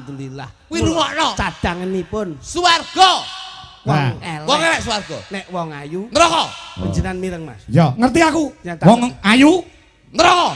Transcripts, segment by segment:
Alhamdulillah. Kuwi rungokno. Cadanganipun Swarga. wong elek swarga. Nek wong ayu Neraka. panjenengan mireng Mas. Ya, ngerti aku. Nyata. Wong ayu, Neraka.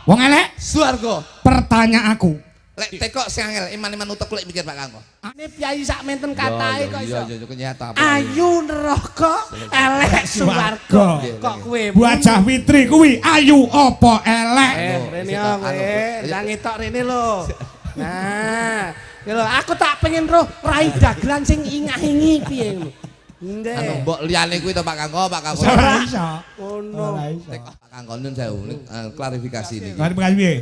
wong elek. Swarga. Pertanyaan aku. Lek tekok sing angel iman-iman utek lek mikir Pak Kangko. Ini piyai sak menten katahe kok iso. Iya kenyata. Ayu neraka, elek swarga. Kok kowe Wajah Fitri kuwi ayu apa elek? rene yo kowe, ndang etok rene lho. Nah, lho aku tak pengen roh rai dagelan sing ingah-ingi piye ngono. Ndek. Anu mbok liyane kuwi to Pak Kangko. Ora iso. Ngono. Tekok Pak Kangko nun sewu klarifikasi niki. Mari bekasi piye?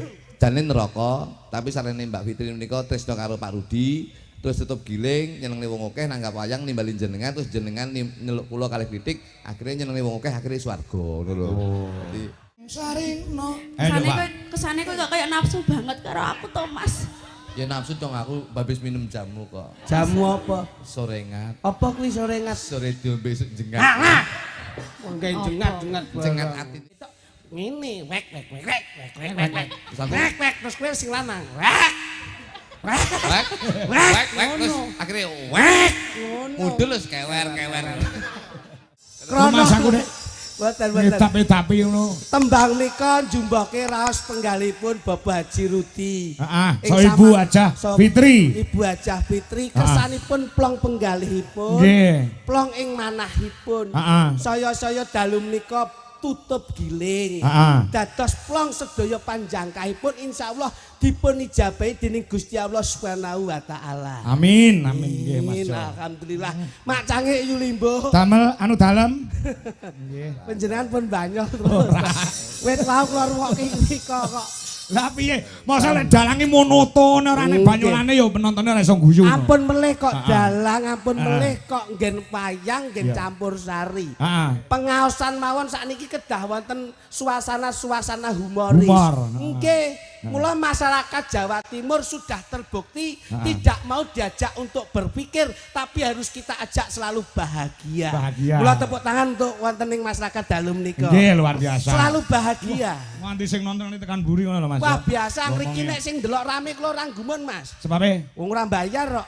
Jane neraka, tapi sarene Mbak Fitri menika tresno karo Pak Rudi, terus tutup giling nyenengne wong akeh nanggap wayang nimbalin jenengan, terus jenengan nyeluk kula kalih kritik, akhirnya nyenengne wong akeh akhirnya swarga ngono lho. Dadi Sarino. Kesane kok kayak nafsu banget karo aku to Mas. ya nafsu dong aku babis minum jamu kok. Jamu apa? Sorengat. Apa kuwi sorengat? Sore diombe jengat. Wong gawe jengat-jengat. Jengat ati. Ngene, wek terus kowe sing lanang. Wek Terus akhirnya wek. ngono. Mudul wis kewer. Krono aku nek Boten. tapi ngono. Tembang nika njumboke raos penggalipun Bapak Haji Rudi. Heeh, Ing so Ibu sama- Hajah so Fitri. Ibu Hajah Fitri kesanipun plong penggalihipun. Nggih. Plong ing manahipun. Heeh. Saya dalem nika tutup giling. Heeh. Dados plong sedaya panjangkahipun insyaallah dipun ijabahi dening Gusti Allah Subhanahu wa taala. Amin, nggih Mas. Jo. Alhamdulillah. Mak canggih Yulimbo. Damel anu dalem. Nggih. Panjenengan pun banyak terus. Wit wau kula rungokke iki kok. Lah piye? Masa lek dalange monoton ora nek banyolane ya penontonnya ora iso guyu. Ampun melih kok dalang, ampun melih kok nggen payang, nggen campur sari. Heeh. Pengaosan mawon sakniki kedah wonten suasana-suasana humoris. Humor. Nggih. Mula masyarakat Jawa Timur sudah terbukti tidak mau diajak untuk berpikir, tapi harus kita ajak selalu bahagia. Bahagia. Mula tepuk tangan untuk wonten ing masyarakat dalem nika. Nggih, luar biasa. Selalu bahagia. Nganti sing nonton tekan buri ngono lho Mas. Wah biasa ngriki nek sing delok rame kula ora gumun Mas. Sebabe. Wong ora bayar kok.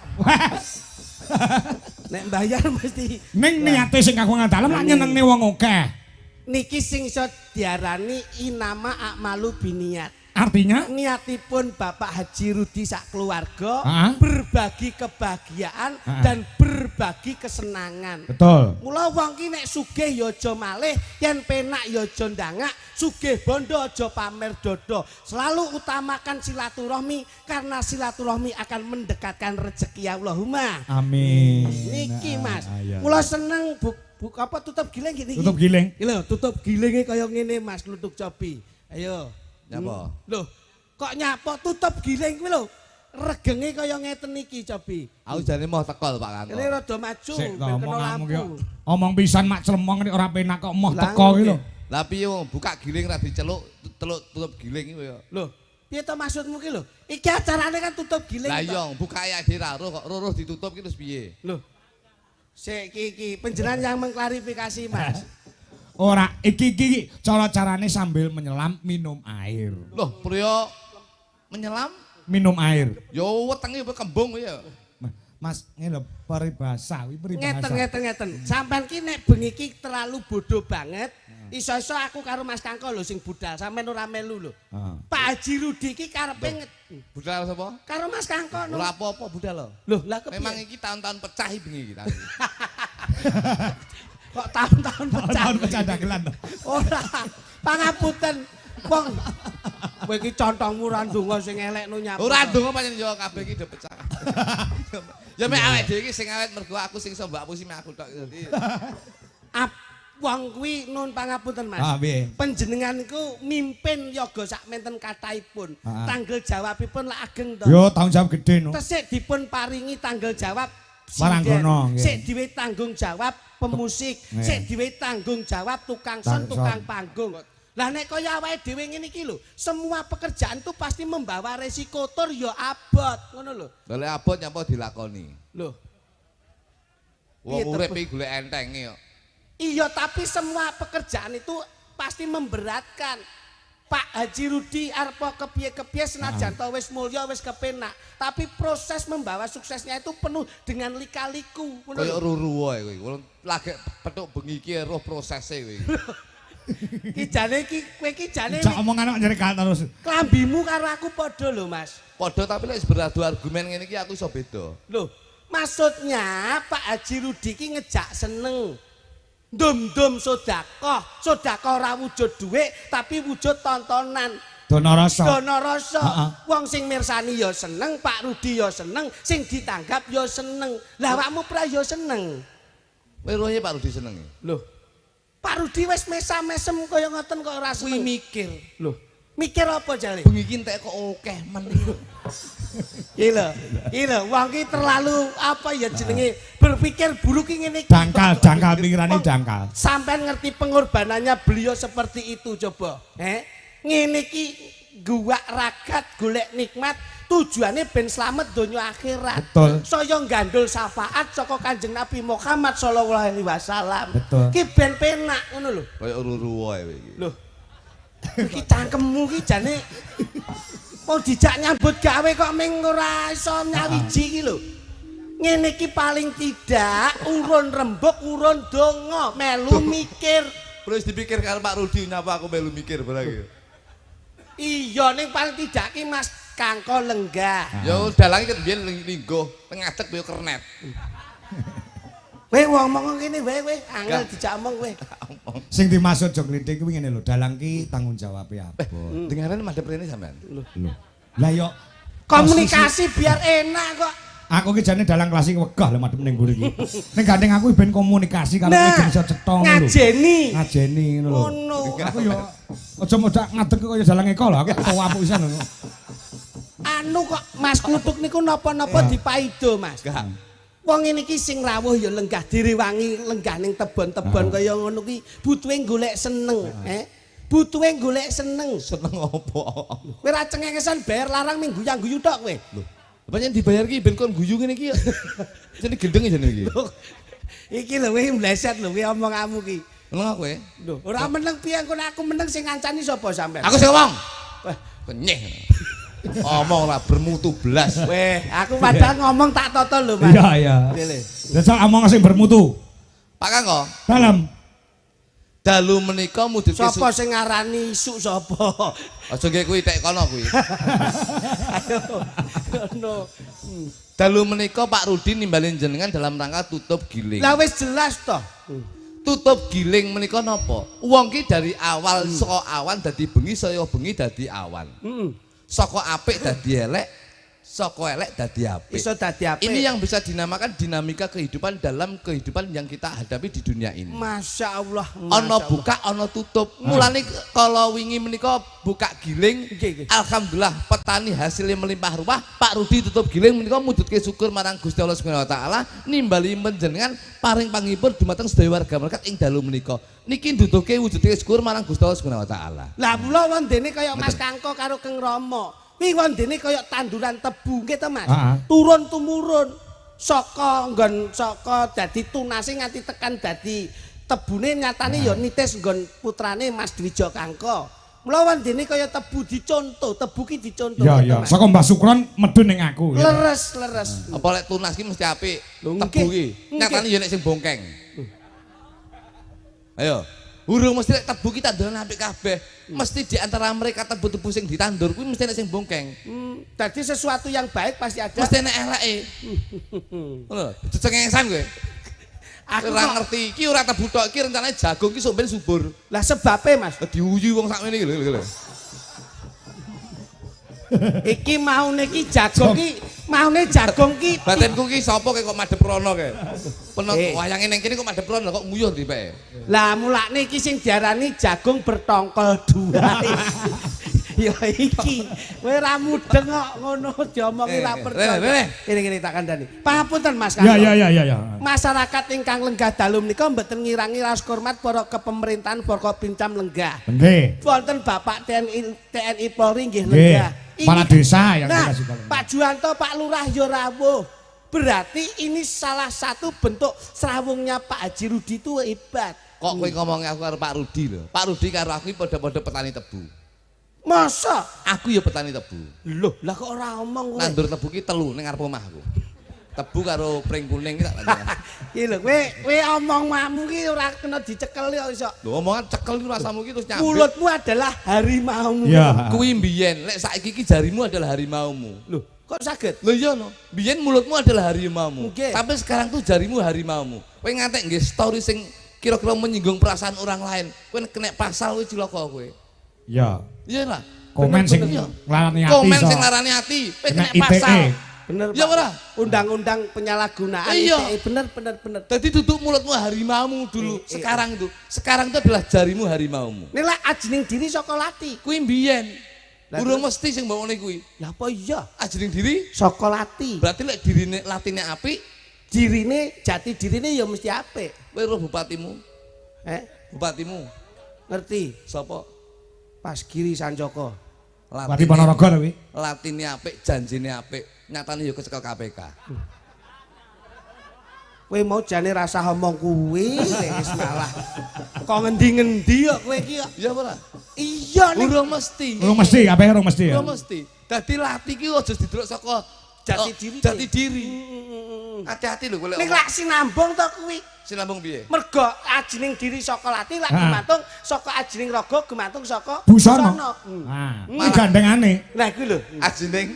Nek bayar mesti Ning niate sing aku ngadalem lak nyenengne wong akeh. niki sing iso diarani inama akmalu biniat. Artinya Niatipun Bapak Haji Rudi sak keluarga Hah? berbagi kebahagiaan dan berbagi kesenangan. betul. Mula wong ki nek sugih ya aja malih, yen penak ya aja ndangak, sugih bondo aja pamer dodo. Selalu utamakan silaturahmi karena silaturahmi akan mendekatkan rezeki Allahumma. Amin. Niki Mas. Iya. Mula seneng buka apa tutup giling gini. Tutup giling. Iki lho, tutup gilinge kaya ngene Mas nutuk cobi. Ayo. Nyapa? Loh, kok nyapa tutup giling kuwi lho. Regenge kaya ngeten iki cobi. Aku jane mau tekol Pak Kangko. Ini rada maju Sik ben kena ngomong ki. lampu. Omong pisan mak clemong nek ora penak kok moh Lah, teko ki lho. Lah piye wong buka giling ra diceluk tutup giling iki ya. Loh, piye to maksudmu ki lho? Iki acarane kan tutup giling. Lah to. iya buka ayak dhewe ra kok ruruh ditutup ki terus piye? Loh. Sik iki panjenengan yang mengklarifikasi Mas. Ora iki cara carane sambil menyelam minum air. Loh, priya menyelam Minum air. ya wetenge kembung ya. Mas ngene lho peribahasa kuwi peribahasa. Ngeten. Sampean ki nek bengi iki terlalu bodoh banget. Iso-iso aku karo Mas Kangko lho sing budal, sampean ora melu lho. Pak Haji Rudi iki karepe Budal sapa? karo Mas Kangko lho. Ora apa-apa budal lho. Loh, lah kepiye? Memang iki tahun-tahun pecah bengi iki. Kok tahun-tahun pecah. Tahun pecah dagelan to. Ora. Pangapunten. Wong kowe iki contongmu ra ndonga sing elekno nyapa. Ora ndonga pancen yo kabeh iki do pecah. Ya mek awake dhewe iki sing awet mergo aku sing iso mbak pusi mek aku tok. Wong kuwi nun pangapunten Mas. Piye? Panjenengan iku mimpin yoga sak menten kathahipun. Tanggal jawabipun lak ageng to. Yo tanggung jawab gede no. Tesik dipun paringi tanggal jawab Maranggono, nggih. sik diwe tanggung jawab pemusik, sik diwe tanggung jawab tukang son, tukang panggung. Lah nek kaya awake dhewe ngene iki lho, semua pekerjaan itu pasti membawa resiko tur ya abot, ngono lho. Golek abot nyapa dilakoni. Loh. Wong urip iki golek entenge kok. Iya, tapi semua pekerjaan itu pasti memberatkan. Pak Haji Rudi arepa kepiye-kepiye senajan to wis mulya wis kepenak, tapi proses membawa suksesnya itu penuh dengan lika-liku. Kayak ruru wae kowe. Lagi petuk bengi iki roh prosese kowe. Ki jane ki kowe ki jane Jak omongan kok nyerekal terus. klambimu karo aku padha lho, Mas. Padha tapi lek beradu argumen ngene iki aku iso beda. Loh, maksudnya Pak Haji Rudi ki ngejak seneng. Dum-dum sedekah, sedekah ora wujud dhuwit tapi wujud tontonan. Dono rasa. Dono rasa. Wong sing mirsani ya seneng, Pak Rudi ya seneng, sing ditanggap ya seneng. Lah awakmu pra ya seneng. Kowe rohe Pak Rudi seneng. Loh. Pak Rudi wis mesam-mesem kaya ngoten kok ora Kuwi seneng. mikir. Loh, mikir apa jale? Bengi iki entek kok akeh men. Iki lho, wong ki terlalu apa ya jenenge berpikir buruk ki ngene iki. Dangkal pikirane dangkal. Sampai ngerti pengorbanannya beliau seperti itu coba. Ngene iki guwak ragat golek nikmat tujuannya ben slamet donya akhirat. Betul. Saya gandul syafaat saka Kanjeng Nabi Muhammad sallallahu alaihi wasallam. Betul. Ki ben penak ngono lho. Kayak ruru wae kowe iki. Lho. Iki cangkemmu ki jane mau dijak nyambut gawe kok ming ora iso nyawiji iki lho. Ngene iki paling tidak urun rembug, urun donga, melu mikir. Terus dipikir karo Pak Rudi napa aku melu mikir barang iki. Iya ning paling tidak ki Mas Kangko lenggah. Ya dalange ket biyen linggo, ngadeg yo kernet. Kowe ngomong ngene wae kowe, angel dijak omong kowe. Sing dimaksud jog klitik kuwi ngene lho, dalang ki tanggung jawab ya. Dengaran madhep rene sampean. Lah yo Komunikasi biar enak kok. aku ki jane dalang kelas iki wegah lho madhep ning mburi iki. Ning gandeng aku ben komunikasi karo kowe ben iso cetha ngono lho. Ngajeni ngono lho. Ngono. Aku yo aja modak ngadeg kaya dalang eko lho, aku kok apuk pisan ngono. Anu kok Mas Kluthuk niku napa-napa dipaido Mas. Wong ngene iki sing rawuh ya lenggah direwangi lenggah ning tebon-tebon kaya ngono ki butuhe golek seneng, butuhe golek seneng. Seneng apa? Kowe ra cengengesan bayar larang ming guyang-guyu tok kowe. Lho, pancen dibayar ki ben kon guyu ngene iki ya. Jane gendeng jane iki. Iki lho kowe mleset lho kowe omonganmu ki. Meneng kowe? Lho, ora meneng piye engko aku meneng sing ngancani sapa sampean? Aku sing ngomong. Wah, Kenyeh. Ngomong ora bermutu belas. weh, aku padahal ngomong tak toto lho, Mas. Iya iya. Dasar omong sing bermutu. Pak Kangko, Dalam. dalu menika mujudke Sapa sing ngarani isuk sapa? aja nggih kuwi tek kono kuwi. Ayo. Ngono. Dalu menika Pak Rudi nimbalin jenengan dalam rangka tutup giling. Lah wis jelas toh. Tutup giling menika napa? Wong ki dari awal saka awan dadi bengi, saya bengi dadi awan. Saka apik dadi elek, saka elek dadi apik. Iso dadi apik. Ini yang bisa dinamakan dinamika kehidupan dalam kehidupan yang kita hadapi di dunia ini. Masya Allah. Ono buka, ono tutup. Mulane kalau wingi menika buka giling, alhamdulillah petani hasilnya melimpah ruah. Pak Rudi tutup giling menika mujudke syukur marang Gusti Allah Subhanahu wa taala, nimbali panjenengan paring pangipun dumateng sedaya warga masyarakat ing dalu menika. Niki nduduhke wujudke syukur marang Gusti Allah Subhanahu wa taala. Lah mula wondene kaya Mas Kangko karo Keng Rama. Kuwi wondene kaya tanduran tebu nggih to Mas. Turun tumurun saka nggon saka dadi tunase nganti tekan dadi tebune nyatane ya nitis nggon putrane Mas Dwijo Kangko. Mula wondene kaya tebu dicontoh, tebu ki dicontoh. Iya iya, saka Mbah Sukron medun ning aku. Leres. Apa lek tunas ki mesti apik. Lho, Tebu ki nyatane ya nek sing bongkeng. Ayo. Urung mesti lek tebu ki tanduran apik kabeh. Mesti di antara mereka tebu-tebu sing ditandur kuwi mesti nek sing bongkeng. Jadi sesuatu yang baik pasti ada. Mesti nek eleke. Ngono, cecengesan kowe. Aku Ora kok ngerti iki ora tebu tok iki rencanane jagung ki sok ben subur. lah sebabnya Mas. Diuyu wong sakmene iki lho. Iki maune ki jagung ki, maune jagung ki. Batinku ki sapa kok madhep rono kae. Penot wayange ning kene kok madhep rono kok nguyuh dipeke. Lah mulane iki sing diarani jagung bertongkol dua. Ya iki, kowe ora mudeng kok ngono diomongi ra percaya. Kene tak kandhani. Pangapunten Mas Kangko. Ya. Masyarakat ingkang lenggah dalu menika mboten ngirangi rasa hormat para kepemerintahan Forkopincam lenggah. Nggih. Wonten Bapak TNI Polri nggih lenggah. Kepala desa yang nah, dikasih Pak. Pak Juwanto, Pak Lurah ya rawuh. Berarti ini salah satu bentuk serawungnya Pak Haji Rudi itu hebat. Kok kowe ngomongnya aku karo Pak Rudi lho. Pak Rudi karo aku padha-padha petani tebu. Masa? Aku ya petani tebu. Loh, lah kok ora omong kowe? Nandur tebu ki 3 ning ngarep omahku. Tebu karo pring kuning ki tak lanjut. Iki lho, kowe omong mamu ki ora kena dicekel kok iso. Lho omongan cekel ki rasamu ki terus nyambit. Mulutmu adalah harimaumu. Ya. Kuwi mbiyen, lek saiki ki jarimu adalah harimaumu. Loh, kok saged? Lho iya no. Biyen mulutmu adalah harimaumu. Nggih. Tapi sekarang tuh jarimu harimaumu. Kowe ngantek nggih story sing kira-kira menyinggung perasaan orang lain. Kowe kena pasal kowe cilaka kowe. Ya. Iya lah. Komen sing Bener-bener, iya. nglarani ati. Komen iso. sing larani ati, kowe kena ITE. pasal. Bener, Ya Pak. ora? Undang-undang penyalahgunaan Iya. ITE. Bener. Jadi tutup mulutmu harimaumu dulu. Sekarang itu. Sekarang itu adalah jarimu harimaumu. Nek lak ajining diri saka lati. Kuwi mbiyen. Lah, Urung mesti sing mbokne kuwi. Ya apa iya? Ajining diri Saka lati. berarti lek dirine latine apik, Dirine, jati dirine ya mesti apik. kowe roh bupatimu. Bupatimu Ngerti? sapa? Pas Giri Sancoko. Bupati Ponorogo lho kuwi. Latine apik, janjine apik, nyatane ya kecekel KPK. Kowe mau jane rasa omong kuwi wis malah. Kok ngendi-ngendi kok kowe iki kok. Iya ora? Iya nek Urung mesti. Urung mesti, kabeh urung mesti ya. Urung mesti. Dadi lati ki aja didelok saka Jati diri. Jati diri. Hati-hati lho golek. nek lak sinambung to kuwi. Sinambung piye? Mergo ajining diri saka lati lak Ha. gumantung saka ajining raga gumantung saka Busana. Hmm. Nah, iki gandengane. Nah iku lho. Ajining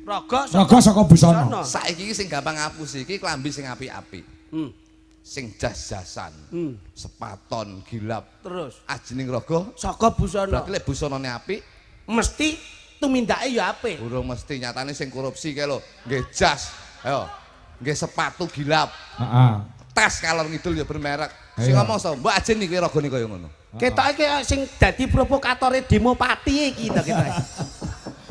Raga Raga saka busana. busana. saiki iki sing gampang ngapus iki klambi sing apik-apik. Hmm. Sing jas-jasan. Hmm. Sepaton, gilap. Terus Ajining raga saka busana. berarti lek busanane apik, Mesti tumindake ya apik. urung mesti nyatane sing korupsi kae lho, nggih jas. Ayo. Nggih sepatu gilap. Heeh. Tas kalor ngidul ya bermerek. Sing Ayo. ngomong sapa? Mbak Ajin iki ragane kaya ngono. Ketoke kayak sing dadi provokatore demo pati iki to ketoke.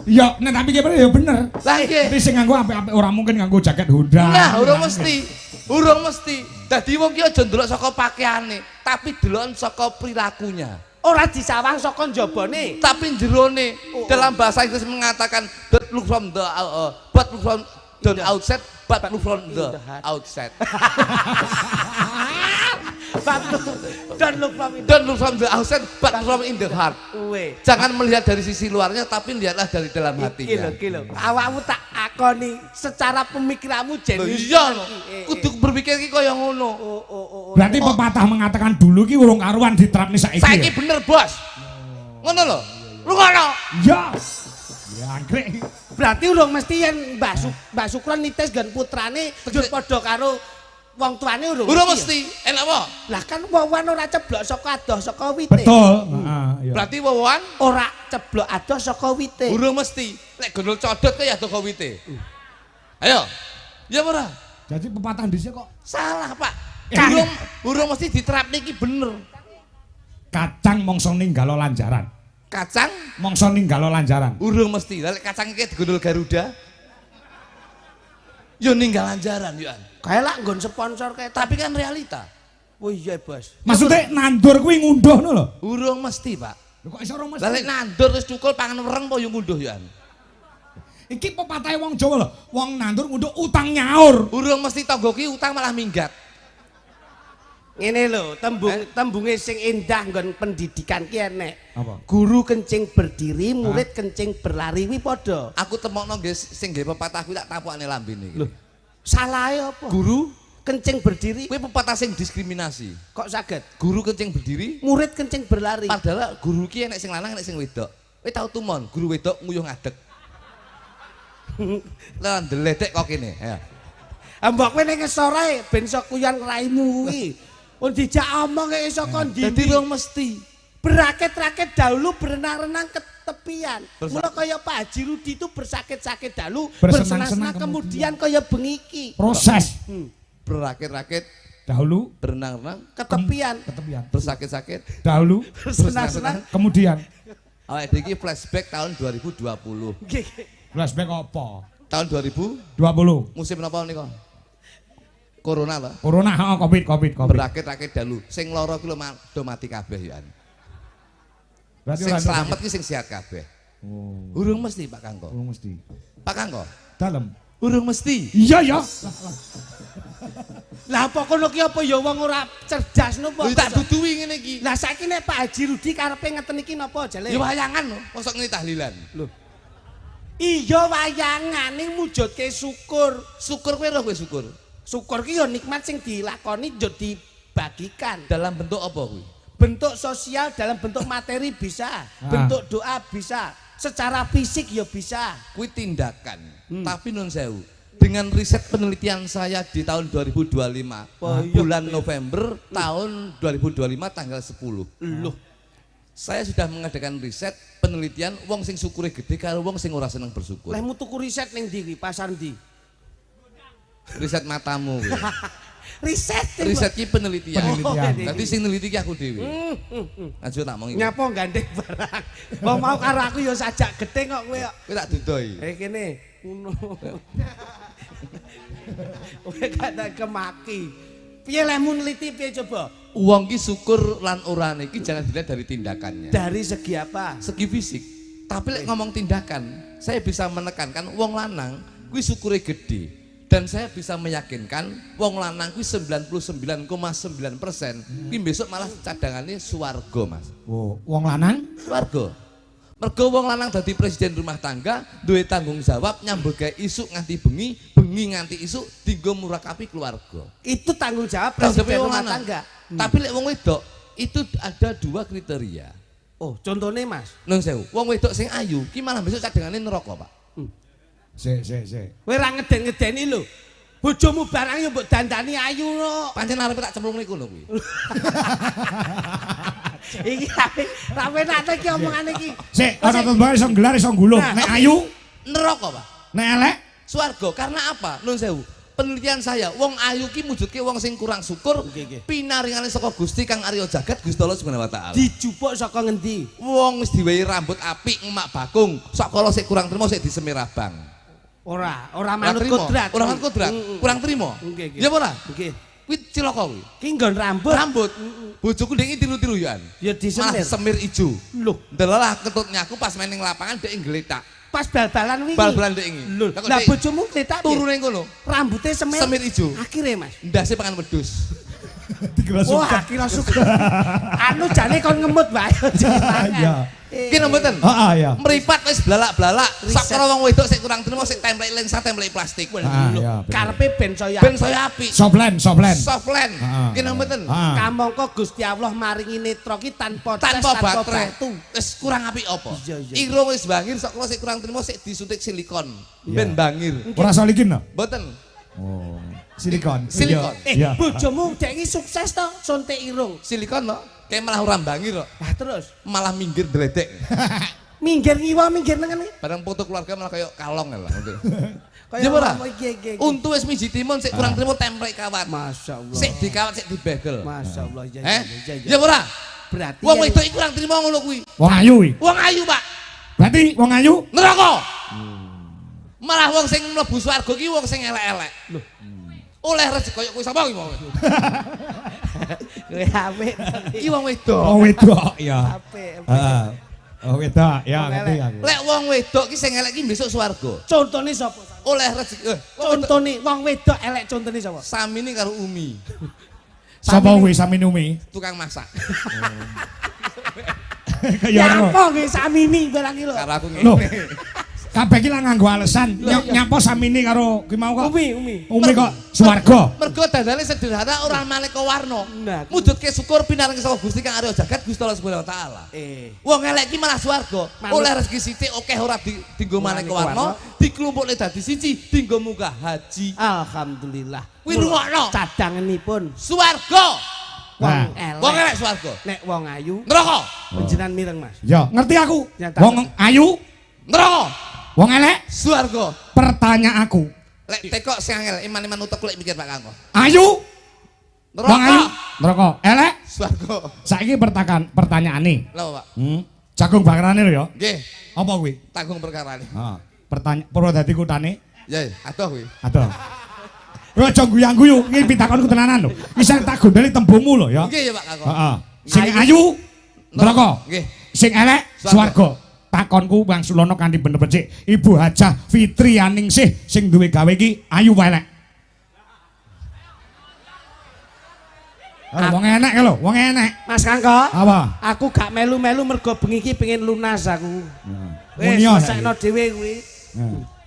Ya, nek tapi ki ya bener. Lah nggih. Tapi sing nganggo apik-apik ora mungkin nganggo jaket Honda. Nah, urung mesti. Urung mesti. Dadi wong ki aja ndelok saka pakaiane, tapi deloken saka perilakunya. Ora disawang saka njabane. Tapi jerone dalam bahasa Inggris mengatakan don't look from the but look from the outside but look from the outside. Dan look from it. Don't look from the outside but look from in the heart. Kuwe. Jangan melihat dari sisi luarnya tapi lihatlah dari dalam hatinya. Iki lho. Awakmu tak akoni secara pemikiranmu Loh, jenius. iya lho. Kudu berpikir ki kaya ngono. Berarti pepatah mengatakan dulu ki urung karuan diterapni saiki. Saiki bener, Bos. Ngono lho. Lu ngono. Ya. Ya anggrek. Berarti urung mesti yen Mbah Sukron nitis gan putrane njur padha karo wong tuane urung. Urung mesti ya? mesti. Enak apa? Lah kan wawan ora ceblok saka adoh saka wite. Betul. Heeh, iya. Berarti wawan Ora ceblok adoh saka wite. urung mesti. Lek gondol codot kaya ado wite. Ayo. Ya ora? Jadi pepatah dhisik kok Salah, Pak. Kan. Urung mesti diterapne iki bener. kacang mongso ninggalo lanjaran. Kacang Mongso ninggalo lanjaran. urung mesti. Lah lek kacang iki digondol Garuda. Yo ninggal anjaran yo. Kayak lak nggon sponsor kayak Tapi kan realita. Oh iya, Bos. Maksudnya nandur kuwi ngunduh ngono lho. Urung mesti, Pak. Lho kok iso ora mesti? Lah lek nandur terus cukul pangan wereng po yo ngunduh yo. Iki pepatahe wong Jawa lho. Wong nandur ngunduh utang nyaur. Urung mesti tangga ki utang malah minggat. Ngene lho, tembunge sing indah nggon pendidikan ki enek. Apa? Guru kencing berdiri, murid kencing berlari kuwi padha. Aku temokno nggih sing nggih pepatah kuwi tak tapukane lambene iki. Lho, salahe apa? Guru Kencing berdiri kuwi pepatah sing diskriminasi. kok saged? Guru kencing berdiri Murid kencing berlari. padahal guru ki enek sing lanang enek sing wedok. Kowe tau tumon, guru wedok nguyuh ngadeg. Lah ndeledek kok kene. Ya. Mbok kowe ning ngesore ben iso kuyon raimu kuwi. Oh dijak omong kaya iso kondi. Dadi wong mesti Berakit-rakit dahulu berenang-renang ke tepian. Bersa- Mula kaya Pak Haji Rudi itu bersakit-sakit dahulu, Bersenang-senang bersenang-senang kemudian kaya bengiki. Proses berakit-rakit, dahulu berenang-renang, Ke tepian. ketepian. bersakit-sakit. Dahulu Bersenang-senang. kemudian Awake dhewe iki flashback tahun 2020. flashback apa? Tahun 2000 20 musim napa nika? Corona lah. Corona, oh, covid. Berakit-rakit dalu. Sing lara ki lho do mati kabeh ya. Berarti Sing ora selamat ki sing sehat kabeh. Oh, Urung mesti Pak Kangko. urung mesti. Pak Kangko. Dalam. Urung mesti. Iya ya. Lah apa kono ki apa ya wong ora cerdas nopo? Lho tak duduhi ngene iki. Lah saiki nek Pak Haji Rudi karepe ngeten iki napa jale? Ya wayangan lho, mosok ngene tahlilan. Lho. Iya wayangan ning mujudke syukur. Syukur kowe roh kowe syukur. Syukur ki ya nikmat sing dilakoni yo dibagikan. Dalam bentuk apa kuwi? Bentuk sosial dalam bentuk materi bisa, bentuk doa bisa, secara fisik ya bisa. Kuwi tindakan. Tapi nun sewu, dengan riset penelitian saya di tahun 2025 bulan November tahun 2025 tanggal 10. Loh, saya sudah mengadakan riset penelitian wong sing syukure gede karo wong sing ora seneng bersyukur. lemu tuku riset ning ndi pasar ndi? Riset matamu kuwi. Riset Ki penelitian. Penelitian. Dadi sing neliti ki aku dhewe. Aja tak mau iki. Nyapa gandeng barang. Wong mau karo aku ya sajak gede kok kowe kok. Kowe tak dudoi. Kene ngono. Kowe kata kemaki. Piye lemu neliti piye coba? Wong ki syukur lan orane iki jangan dilihat dari tindakannya. Dari segi apa? Segi fisik. Tapi lek ngomong tindakan, saya bisa menekankan wong lanang kuwi syukure gede. Dan saya bisa meyakinkan wong lanang kuwi 99,9% kuwi besok malah cadangannya swarga, Mas. Oh, wong lanang? Swarga. Mergo wong lanang dadi presiden rumah tangga, duwe tanggung jawab nyambut gawe isuk nganti bengi, bengi nganti isuk dienggo murakapi keluarga. Itu tanggung jawab Presiden presiden wong rumah lanang. tangga. Tapi lek wong wedok itu ada 2 kriteria. Oh, contohnya Mas. Nun sewu, wong wedok sing ayu ki malah besok cadangannya neraka, Pak. Sik. Kowe ra ngeden-ngedeni lho. Bojomu barang yo mbok dandani ayu no. Pancen arepe tak cemplung niku lho kuwi. Iki ra penak iki omongane iki. Sik, ana tembang iso nggelar iso nggulung. Nah, Nek ayu, Neraka, Pak. nek elek, Swarga. Karena apa? Nun sewu. Penelitian saya, wong ayu ki mujudke wong sing kurang syukur, pinaringane saka Gusti Kang Arya Jagat Gusti Allah Subhanahu wa taala. Dijupuk saka ngendi? Wong wis diwehi rambut apik ngemak bakung, sok kala sik kurang trimo sik disemir abang. Ora manut kodrat. Ora manut kodrat, kurang trimo. Nggih. Ya ora? Nggih. Kuwi cilaka kuwi. Ki nggon rambut. Rambut. Bojoku ndek tiru-tiru yan. Ya Malah disemir. semir ijo. Loh, Delalah ketutnya aku pas main ning lapangan ndek ngletak. pas bal-balan wingi. Bal-balan ndek iki. Lho, lah bojomu kletak turu ning kono. rambutnya semir ijo. Akhire Mas. Ndase pangan wedhus. dikira Wah, suka. kira suka. Anu jane kon ngemut wae. Iya. Ki mboten? Heeh, ya. Meripat wis blalak-blalak. Riset. Sakra wong wedok sik kurang trimo sik templek lensa templek plastik. Iya. Karepe ben saya. Ben saya apik. Soplen. Softland. Heeh. Ki mboten? Kamangka Gusti Allah maringi netra ki tanpa tes, Tanpa baterai. batu. Wis kurang apik apa? Iya, iya. Irung wis bangir sakra sik kurang trimo sik disuntik silikon. Ben bangir. Ora solikin no? Mboten. Oh, silikon. Silikon. Iya. Bojomu dek iki sukses to suntik irung. Silikon to. Kayak malah ora bangir kok. Lah terus Malah minggir dledek. minggir ngiwa minggir nengen iki. Barang foto keluarga malah kayak kalong lah. Kaya Ya ora? ngomong iki. Untu wis miji timun sik kurang trimo templek kawat. Masyaallah. Sik dikawat sik dibegel. Masyaallah ya. Ya ora? Berarti Wong ya- wedok iki kurang trimo ngono kuwi. Wong ayu iki. Wong ayu, Pak. Berarti wong ayu Neraka. Malah wong sing mlebu swarga ki wong sing elek-elek. Lho. Oleh rezeki koyo kuwi sapa iki mau? kowe apik. Iki wong wedok. wong wedok ya. Apik. Heeh. Wong wedok ya Wong ngerti elek. aku. Lek wong wedok ki sing elek ki besok swarga. Contone sapa? Oleh rezeki. Contone wong wedok elek contone sapa? Samine karo Umi, Sapa kuwi Saminumi? tukang masak. Kaya Ya ngono. apa nggih samini barang iki lho. Karo aku Loh. ngene. Kabeh iki lah nganggo alasan. Nyapa Samini karo ki mau kok. Umi. Umi kok swarga. Mergo dandane sederhana ora maneka warna. Nah. Mujudke syukur pinaring saka Gusti Kang Arya Jagat Gusti Allah Subhanahu wa taala. Wong elek ki malah swarga. Manut. Oleh rezeki sithik akeh ora dienggo maneka warna, diklumpukne dadi siji, dienggo munggah haji. Alhamdulillah. Kuwi rungokno. Cadanganipun Swarga. Nah. Wong elek swarga. nek wong ayu Neraka. panjenengan mireng Mas. Ya, ngerti aku. Nyata. Wong ayu, Neraka. wong elek, Swarga. pertanyaan aku. Lek tekok sing angel iman-iman utek lek mikir Pak Kangko. Ayu, wong ayu, Neraka. neraka, elek. Swarga. Saiki pertanyaane. Lho, Pak. Jagung bakarane lho ya. Nggih, Apa kuwi? tanggung perkarane. Heeh. Pertanyaan Purwodadi kutane. Ya, adoh kuwi. Aduh. Lho aja guyu-guyu, iki pitakonku tenanan lho. Bisa tak gondeli tembungmu lho ya. Nggih ya Pak Kangko. Heeh. Sing ayu, neraka. Nggih. Sing elek, swarga. Takonku Bang Sulono kanthi bener becik. Ibu Hajah Fitri Aningsih sing duwe gawe iki ayu wae elek. Wong enek lho, wong enek. Mas Kangko. Apa? Aku gak melu-melu mergo bengi iki pengen lunas aku. Wis Munio selesaino dhewe kuwi.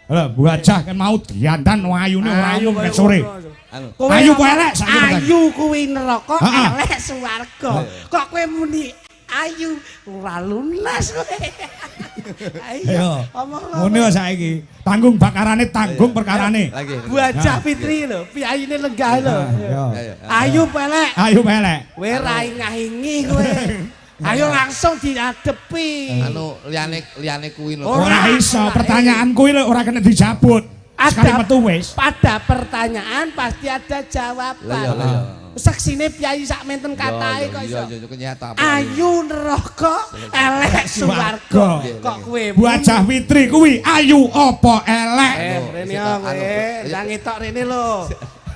Lho, bocah kan mau diandan ayune ora Ayu umum koyo nek sore. ngono. Anu, Ayu ku elek saiki tekan. Ayu kuwi neraka, Heeh. elek swarga. Kok kowe muni ayu ora lunas kowe. Ayo. Omong Ngono saiki. Tanggung bakarane, tanggung perkarane. lagi. Buajah Fitri lho, piyayine lenggah lho. Yo. Ayu pelek. Ayu pelek. Kowe ra ingahingi kowe. Ayo langsung diadepi. Anu liyane kuwi lho. Ora iso, pertanyaan kuwi lho ora kena dijabut. Sekali metu wis. Pada pertanyaan pasti ada jawaban. Lah ya, lah ya. Seksine piyayi sak menten katahe kok iso. Iya, kenyata. Ayu neraka, elek swarga. Kok kowe Bocah Fitri kuwi ayu apa elek? rene yo kowe, ndang etok rene lho.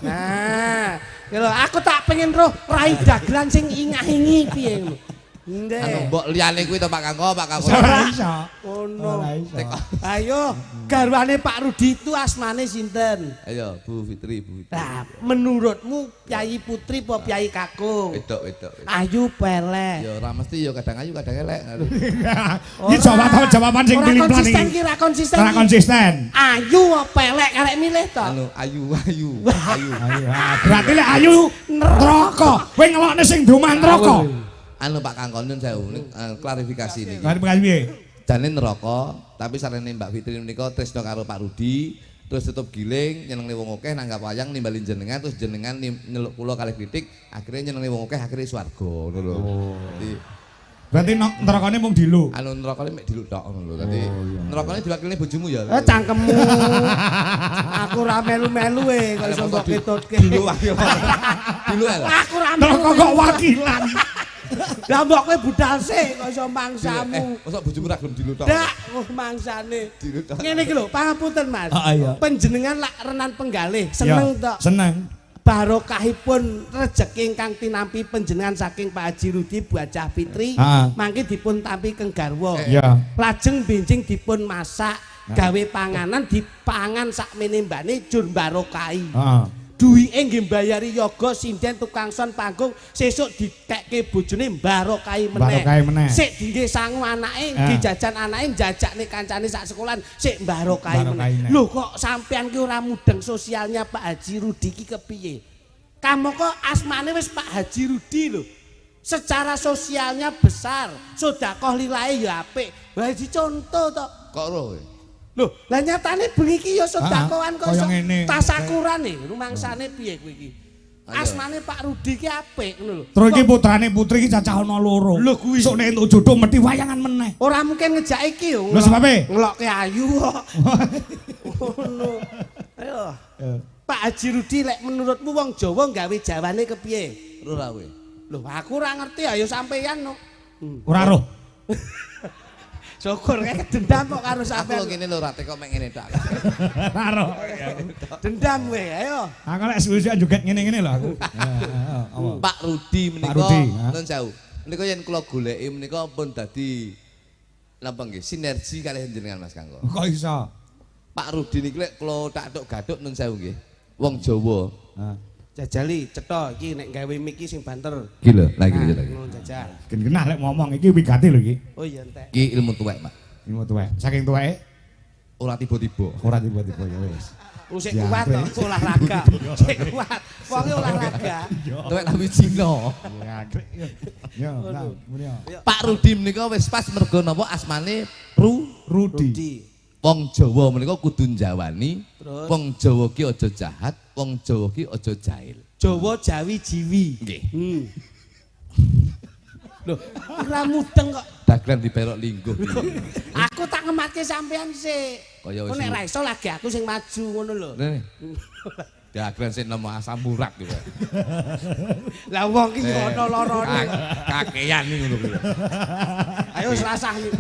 Nah, iki lho aku tak pengen roh rai dagelan sing ingah-ingi piye ngono. Anu Ndek. mbok liyane kuwi to Pak Kangko. Ora iso. Ono. Ora iso. Ayo, garwane Pak Rudi itu asmane sinten? Ayo Bu Fitri. Nah, menurutmu Piyayi Putri apa Piyayi Kakung? Wedok. Ayu pelek. Ya ora mesti ya kadang ayu kadang elek. Iki jawaban sing pilih plan konsisten iki. ki, ra konsisten. Ora ki. konsisten. Ayu apa pelek arek milih to? Anu ayu. Ayu. Berarti lek ayu neraka. Kowe ngelokne sing domah neraka. Anu Pak Kangko nun sewu klarifikasi niki. Berarti piye? Jane neraka, tapi sarene Mbak Fitri menika tresno karo Pak Rudi, terus tetep giling nyenengne wong akeh nanggap wayang nimbalin jenengan terus jenengan nyeluk kula kalih kritik, akhirnya nyenengne wong akeh akhirnya swarga ngono lho. Dadi Berarti nerakane mung dilu. anu nerakane mek diluk tok ngono lho. Dadi nerakane diwakilne bojomu ya. Cangkemmu. Aku ra melu-melu kok iso mbok ketutke. Diluk wae. Diluk ae. Aku ra Neraka kok wakilan. Lah mbok kowe budal sik kok iso mangsamu. Mosok bojomu ra gelem diluk tok. Dak, mangsane. Diluk tok. Ngene iki lho, pangapunten Mas. Iya. Panjenengan lak renan penggalih, seneng tok. Seneng. Barokahipun rejeki ingkang tinampi panjenengan saking Pak Haji Rudi Bocah Fitri, mangke dipun tampi keng garwa. Iya. Lajeng benjing dipun masak, gawe panganan dipangan sakmene mbane jur barokahi. Heeh. Duwike nggih mbayari yoga sinden tukang son panggung, sesuk ditekke bojone barokahi Barokahi meneh. Sik dingge sangu anake, dijajan anake, jajakne kancane sak sekolahan, sik barokahi meneh. Lho kok sampean ki ora mudeng sosialnya Pak Haji Rudi ki kepiye? Kamu kok asmane wis Pak Haji Rudi lho. Secara sosialnya besar, sedekah lillahi ya apik. Wah dicontoh to. Kok roh. Lho, lah nyatane bengi iki ya sedekahan kok iso ngene. tasakuran rumangsane piye kowe iki? Asmane Pak Rudi ki apik ngono lho. Terus iki putrane putri iki cacah ana loro. Lho kuwi. Sok nek entuk jodoh mesti wayangan meneh. Ora mungkin ngejak iki yo. Lho sebabe? Ngelokke ayu kok. Ngono. Ayo. Pak Haji Rudi lek menurutmu wong Jawa gawe jawane kepiye? Roh ra kowe. Lho aku ora ngerti ayo sampeyan no. Ora roh. Syukur kayak dendam kok karo Aku lho sampeyan. ngene lho ra teko mek ngene tok. Ora roh. Dendam kowe, ayo. Aku lek suwe-suwe joget ngene-ngene lho aku. Pak Rudi menika Rudi, ha? nun sewu. Menika yen kula goleki menika pun dadi napa nggih sinergi kalih jenengan Mas Kangko. Kok iso? Pak Rudi niki lek kula tatuk-gatuk nun sewu nggih. Wong Jawa. Jajali cetha iki nek gawe mic iki sing banter. Iki lho, lagi lagi. Ngono jajal. Gen genah lek ngomong iki wigati lho iki. Oh iya entek. Iki ilmu tuwek, Pak. Ilmu tuwek. Saking tuweke Ora tiba-tiba. ora tiba-tiba ya wis. Sik kuat to olahraga. Sik kuat. Wonge olahraga. Tuwek tapi Cina. Ya grek. Ya, nah, muni ya. Pak Rudi menika wis pas mergo napa asmane Rudi. Rudi. Wong Jawa menika kudu njawani. Terus? Wong Jawa ki aja jahat, wong Jawa ki aja jahil. Jawa Jawi Jiwi. Nggih. Loh, ora mudeng kok. Dagelan diperok lingguh. Aku tak ngematke sampean sik. Kaya wis. Kok nek ra iso lagi aku sing maju ngono lho. Rene. Dagelan sing nemu asam urat gitu. Lah wong iki ono lorone. Kakean iki ngono kuwi. Ayo wis rasah iki.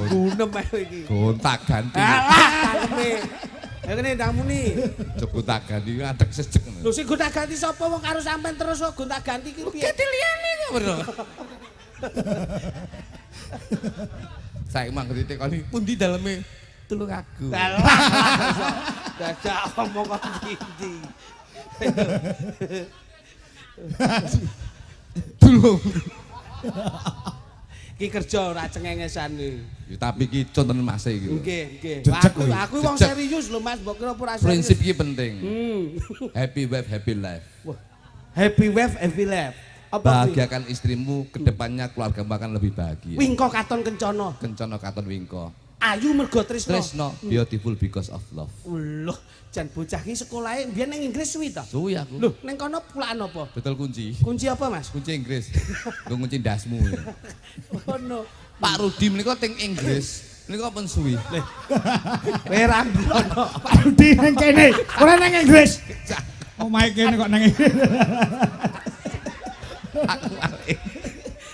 Gunem ae iki. Gontak ganti. Alah, cangkeme. Ya kene ndang muni. Gontak ganti ngadeg sejek ngono. Lho sing gonta ganti sapa wong karo sampean terus kok gonta ganti iki piye? Ganti liyane kok bro. Saya emang ditekoni pundi daleme tulung aku. Alah. Dadak omong kok iki. Dulung. Ki kerja ora cengengesan iki. Ya, tapi ki conten Mas iki. Nggih, nggih. Jejeg Aku kuwi. aku wong Jejeg. serius lho Mas, mbok kira ora serius. Prinsip iki penting. Happy wife, happy life. Wah, happy wife, happy life. Apa kuwi? Bahagiakan istrimu, kedepannya keluargamu akan lebih bahagia. Wingko katon kencana. Kencana katon wingko. Ayu mergo tresno. Tresno, beautiful because of love. Loh, jan bocah ki sekolahe mbiyen ning Inggris suwi ta? Suwi aku. Loh, ning kono pulaan apa? Betul kunci. Kunci apa, Mas? Kunci Inggris. Gue kunci dasmu. Oh no. Pak Rudi menika teng Inggris. Menika pun suwi. Kowe ra ngono. Pak Rudi nang kene, ora nang Inggris. Omahe kene kok nang Inggris.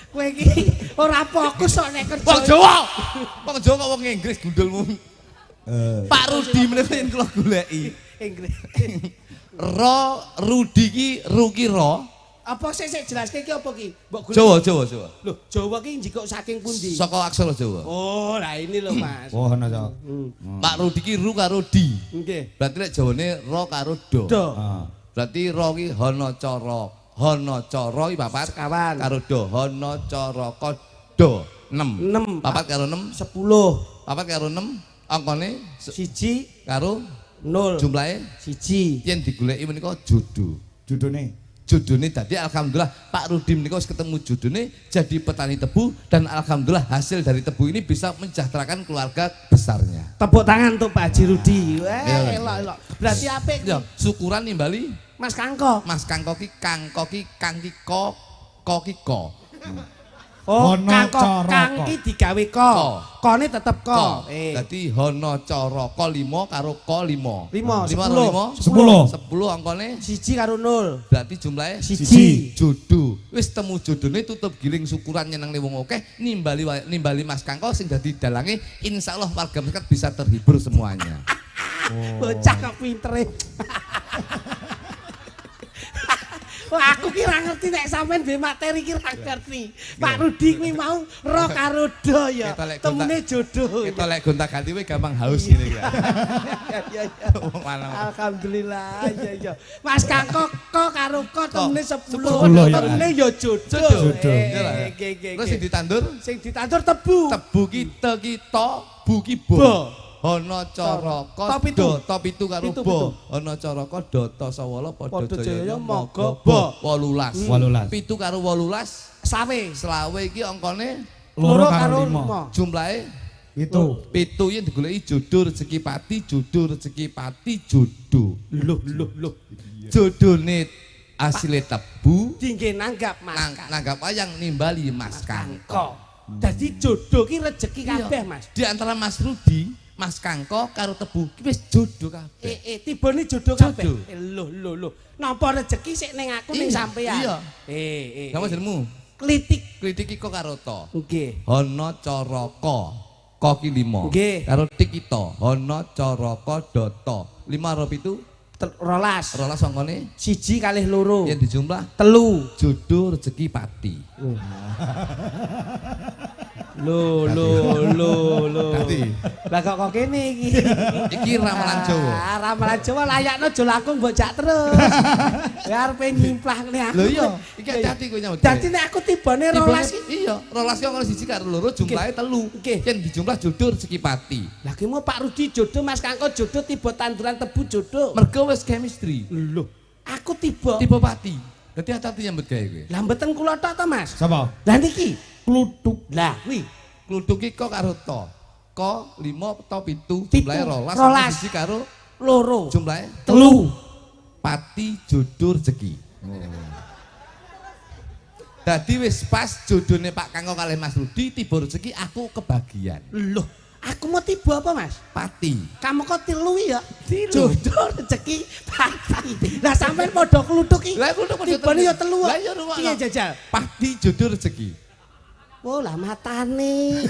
Kowe iki ora fokus kok nek kerja. Wong Jawa. Wong Jawa kok wong Inggris gundulmu. Pak Rudi menika yen kula goleki. Inggris. Rudi ki Ruki ro. Apa sih jelaske iki apa ki? Mbok golek. Jawa. Loh, Jawa ki njikok saking pundi? Saka aksara Jawa. Oh, lah ini loh, Mas. Oh, ana Cok. Pak Rudi ki ru karo di. Nggih. Berarti lek Jawane ro karo do. Do. Berarti ro ki hana cara. Hana cara iki papat Sekawan. karo do. Hana cara ka do 6. 6. Papat karo 6, 10. papat karo 6, angkane Siji karo 0. jumlahe Siji. yen digoleki menika jodoh. Judune. Jodone tadi alhamdulillah Pak Rudi menika wis ketemu jodone jadi petani tebu dan alhamdulillah hasil dari tebu ini bisa mensejahterakan keluarga besarnya. Tepuk tangan untuk Pak Haji Rudi. Wah, Iya. elok. Berarti apik ki? Ya, syukuran nimbali Mas Kangko. Mas Kangko ki kang ki ko ki ko. Oh, Ono Kangko, cara kang ko. ki digawe ko. Ko. Kone tetep ko. Ko. Dadi hana cara ko 5 karo ko 5. 5, 5 10. 10 angkane Siji karo 0. berarti jumlahnya Siji. jodoh. Wis temu jodone tutup giling syukuran nyenengne wong akeh nimbali Mas Kangko sing dadi dalange insyaallah warga masyarakat bisa terhibur semuanya. Bocah kok pintere. Wah, aku kira ngerti nek sampean duwe materi ki ra ngerti. Pak Rudi kuwi mau ro karo do ya. Kita lek Temune jodoh. Kita lek gonta-ganti we gampang haus ngene ya. Ya. Wong lanang. Alhamdulillah ya. Mas Kangko ko karo ko temune 10. 10 ya. Temune ya jodoh. Jodoh. Terus sing ditandur Sing ditandur tebu. tebu kita bu ki bo. Bo. Ana cara To ka pitu. do to pitu karo Pitu, bo. Ana cara ka data sawala padha Padha jaya jaya maga bo. bo. 18. 18. Pitu karo 18 Sawe. selawe iki angkane Loro karo lima. 5. jumlahe Itu. pitu yen digoleki jodoh rezeki pati jodoh. Loh. Jodone asile tebu Dingge nanggap Mas nanggap wayang nimbali Mas Kangko. Dadi jodoh ki rejeki kabeh, Mas. Di antara Mas Rudi, Mas Kangko karo tebu ki wis jodoh kabeh. Tibane jodoh kabeh. Jodoh. Loh. Napa rejeki sik ning aku ning Iya, sampean? iya. Sama jenengmu? Klitik. Kritik iko karo to. Nggih. Hana caraka. Ko ki 5. Nggih. Karo tik ito. Hana caraka data. 5 karo 7 Rolas. angkane Siji kalih loro. yen dijumlah Telu. jodoh rezeki pati. Loh. Dadi Lah kok kene iki. iki ramalan Jawa. Ramalan Jawa layakno aja langkung mbok jak terus. Ya arepe nyimplah ngene aku. Lho iya, iki hati-hati kowe nyambut. Dadi nek aku tibane rolas iki. Iya, rolas kok siji karo loro jumlahe 3. Nggih. Yen dijumlah jodoh rezeki pati. Lah ki mau Pak Rudi jodoh, Mas Kangko jodoh, tiba tanduran tebu jodoh. Mergo wis chemistry. Loh, aku tiba. Tipe pati. Dadi hati-hati nyambut gawe kowe. Lah mboten kula tok to, Mas. Sapa? Lah niki Kluthuk. lah kuwi Kluduk iki kok karo to. Ko 5 to 7 Pitu. jumlahe 12 Rolas. siji karo loro. jumlahe Telu. pati jodoh rezeki. Dadi wis pas jodone Pak Kangko kalih Mas Rudi tiba rezeki aku kebagian. Loh, aku mau tiba apa, Mas? Pati. Kamu kok tilu ya? Jodoh rezeki pati. Lah sampean padha kluthuk iki. Lah kluthuk padha tibane ya telu. Lah iya rumah. Piye jajal? Pati jodoh rezeki. Oh lah matane.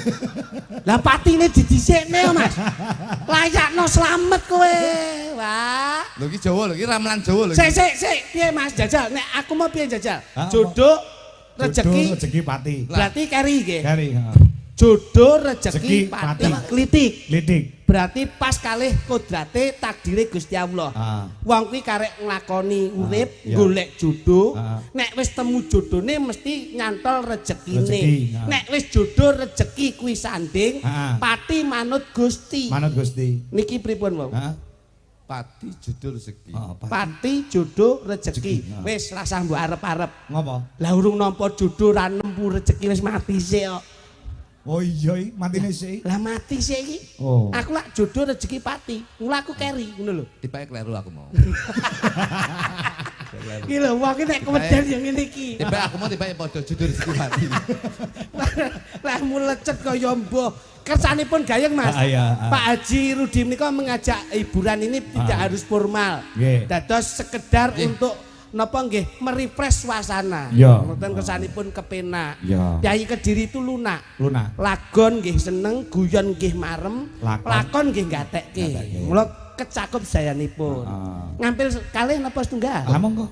Lah patine didhisikne ya, Mas. Layakno slamet kowe. Wah. Lho iki Jawa lho, iki ramalan Jawa lho. Sik, piye Mas Jajal? Nek aku mau piye Jajal? Hah, Jodoh Rezeki rezeki pati. berarti kari nggih. Kari. Jodoh rezeki Rezeki pati pati. klitik. Lidik. berarti pas kalih kodrate takdire Gusti Allah. Wong kuwi karek nglakoni urip, golek jodoh. Nek wis temu jodone mesti nyantol rejekine. Nek wis jodoh rejeki kuwi sanding, pati manut Gusti. Manut Gusti. Niki pripun, Wong? Pati jodoh rezeki. Pati jodoh rejeki. Wis rasah mbok arep-arep. Ngopo? Lah urung nampa jodoh ra nempu rejeki wis mati sik kok. Oh iya, matine sik. Lah mati sik iki. Oh. Aku lak jodoh rezeki pati. Mula aku keri ngono lho. Tipake kleru aku mau. Iki lho wong iki nek keweden yang ngene iki. Tipake aku mau tipake padha jodoh rezeki mati. Lah mulecet kaya mbah. Kersanipun gayeng Mas. Pak Haji Rudi menika mengajak hiburan ini tidak harus formal. Dados sekedar untuk napa nggih merefresh suasana. Ngoten kersanipun kepenak. Yai Kediri itu lunak. Lagon nggih seneng, guyon nggih marem, lakon nggih gatekke. Mula kecakup sayanipun. Ngampil kalih napa setunggal? Lah monggo.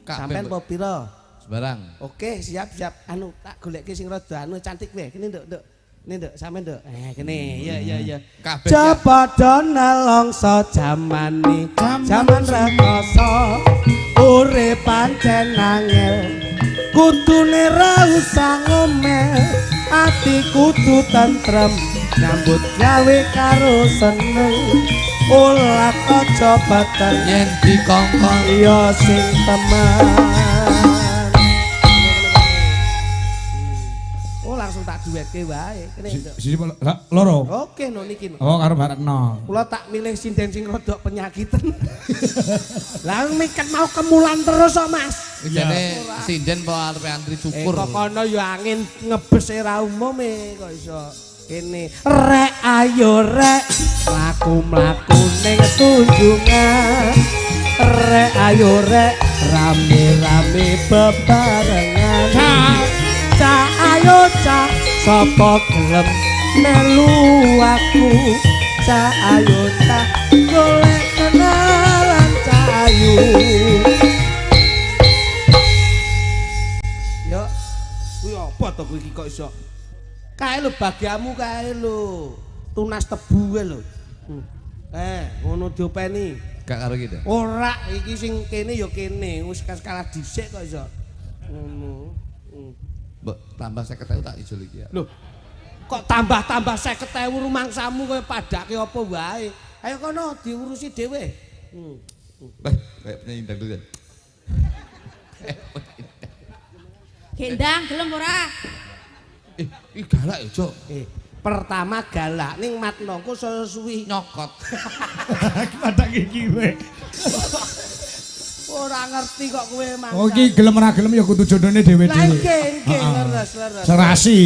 Sampeyan apa pira? Sembarang. Oke, siap. Anu tak goleke sing rada anu cantik wae. Kene nduk. Nih nduk, sampean nduk. Kene. Ya. Coba nelongso jamane, jaman rekoso. Urip pancen angel. Kudune ra usah ngomel, ati kudu tentrem. Nyambut gawe karo seneng. Olah aja batal Yen dikongkon ya sing teman. Langsung tak duwetke wae. Kene Sisi loro. Oke no niki. Oh karo Baratno. Kula tak milih sinden sing rada penyakitan. Lah miket mau kemulan terus kok Mas. jane sinden po arepe antri cukur. Kok kono ya angin ngebes ra umume kok iso. Kene rek ayo rek mlaku-mlaku ning tunjungan. Rek ayo rek rame-rame bebarengan. Ca ayo ca sapa gelem melu aku. Ca ayo ca golek kenalan ca ayu. Yo kuwi apa to kuwi kok iso kae lho bagiamu kae lho tunas tebu kae lho. Ngono diopeni Gak karo gitu. ora iki sing kene ya kene wis kalah dhisik kok iso ngono. Mbok tambah 50.000 tak ijol iki ya. Lho, kok tambah-tambah 50.000 rumangsamu kaya padake apa wae. Ayo kono diurusi dhewe. Kayak penyanyi dangdut kan. Gendang gelem ora? Ih galak ya, Cok. Pertama galak ning matnoku suwi Nyokot. Padake iki kowe. ora ngerti kok kowe mang. Oh iki gelem ora gelem ya kudu jodone dhewe-dhewe. Lah nggih, leres. Serasi.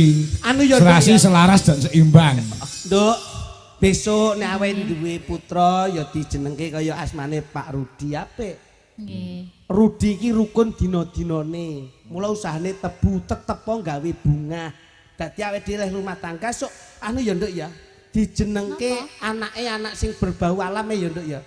Anu ya serasi selaras dan seimbang. Nduk, besok nek awe duwe putra ya dijenengke kaya asmane Pak Rudi apik. Nggih. Rudi iki rukun dina-dinane. Mula usahane tebu tetepo gawe bunga. Dadi awake dhewe rumah tangga sok anu ya nduk ya. Dijenengke anake anak sing berbau alam ya nduk ya.